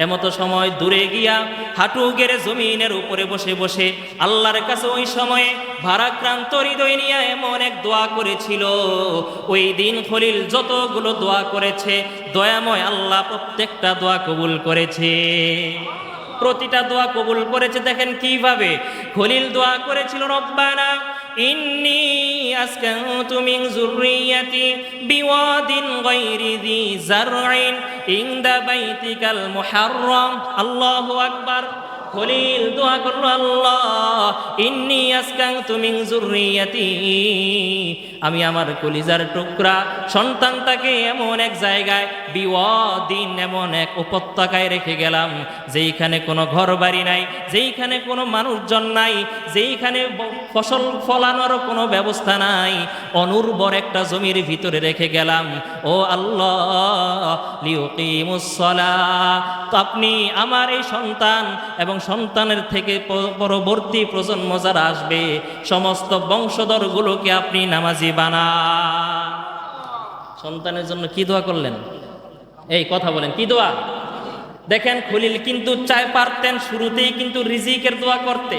এমতো সময় দূরে গিয়া হাঁটু গেড়ে জমিনের উপরে বসে বসে আল্লাহর কাছে ওই সময়ে ভারাক্রান্ত হৃদয় নিয়ে এমন এক দোয়া করেছিল। ওই দিন খলিল যতগুলো দোয়া করেছে, দয়াময় আল্লাহ প্রত্যেকটা দোয়া কবুল করেছে, প্রতিটা দোয়া কবুল করেছে। দেখেন কিভাবে খলিল দোয়া করেছিল, রব্বানা ইন্নী আসকানতু মিন যুররিয়াতি বিওয়াদিন গায়রি যি জারইন ইনদা বাইতিকাল মুহাররম। আল্লাহু আকবার। খলিল দোয়া করলো, আল্লাহ ইন্নী আসকানতু মিন যুররিয়াতি, আমি আমার কলিজার টুকরা সন্তানটাকে এমন এক জায়গায়, বিওয়াদিন এমন এক উপত্যকায় রেখে গেলাম যেইখানে কোনো ঘর বাড়ি নাই, যেইখানে কোনো মানুষজন নাই, যেইখানে ফসল ফলানোর কোনো ব্যবস্থা নাই, অনুর্বর একটা জমির ভিতরে রেখে গেলাম। ও আল্লাহ লিউকিমুস সালাহ, তো আপনি আমার এই সন্তান এবং সন্তানের থেকে পরবর্তী প্রজন্ম যারা আসবে সমস্ত বংশধরগুলোকে আপনি নামাজি বানান। সন্তানের জন্য কি দোয়া করলেন? এই কথা বলেন, কি দোয়া? দেখেন খলিল কিন্তু পারতেন শুরুতেই কিন্তু রিজিকের দোয়া করতে,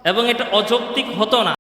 এবং এটা অযৌক্তিক হতো না।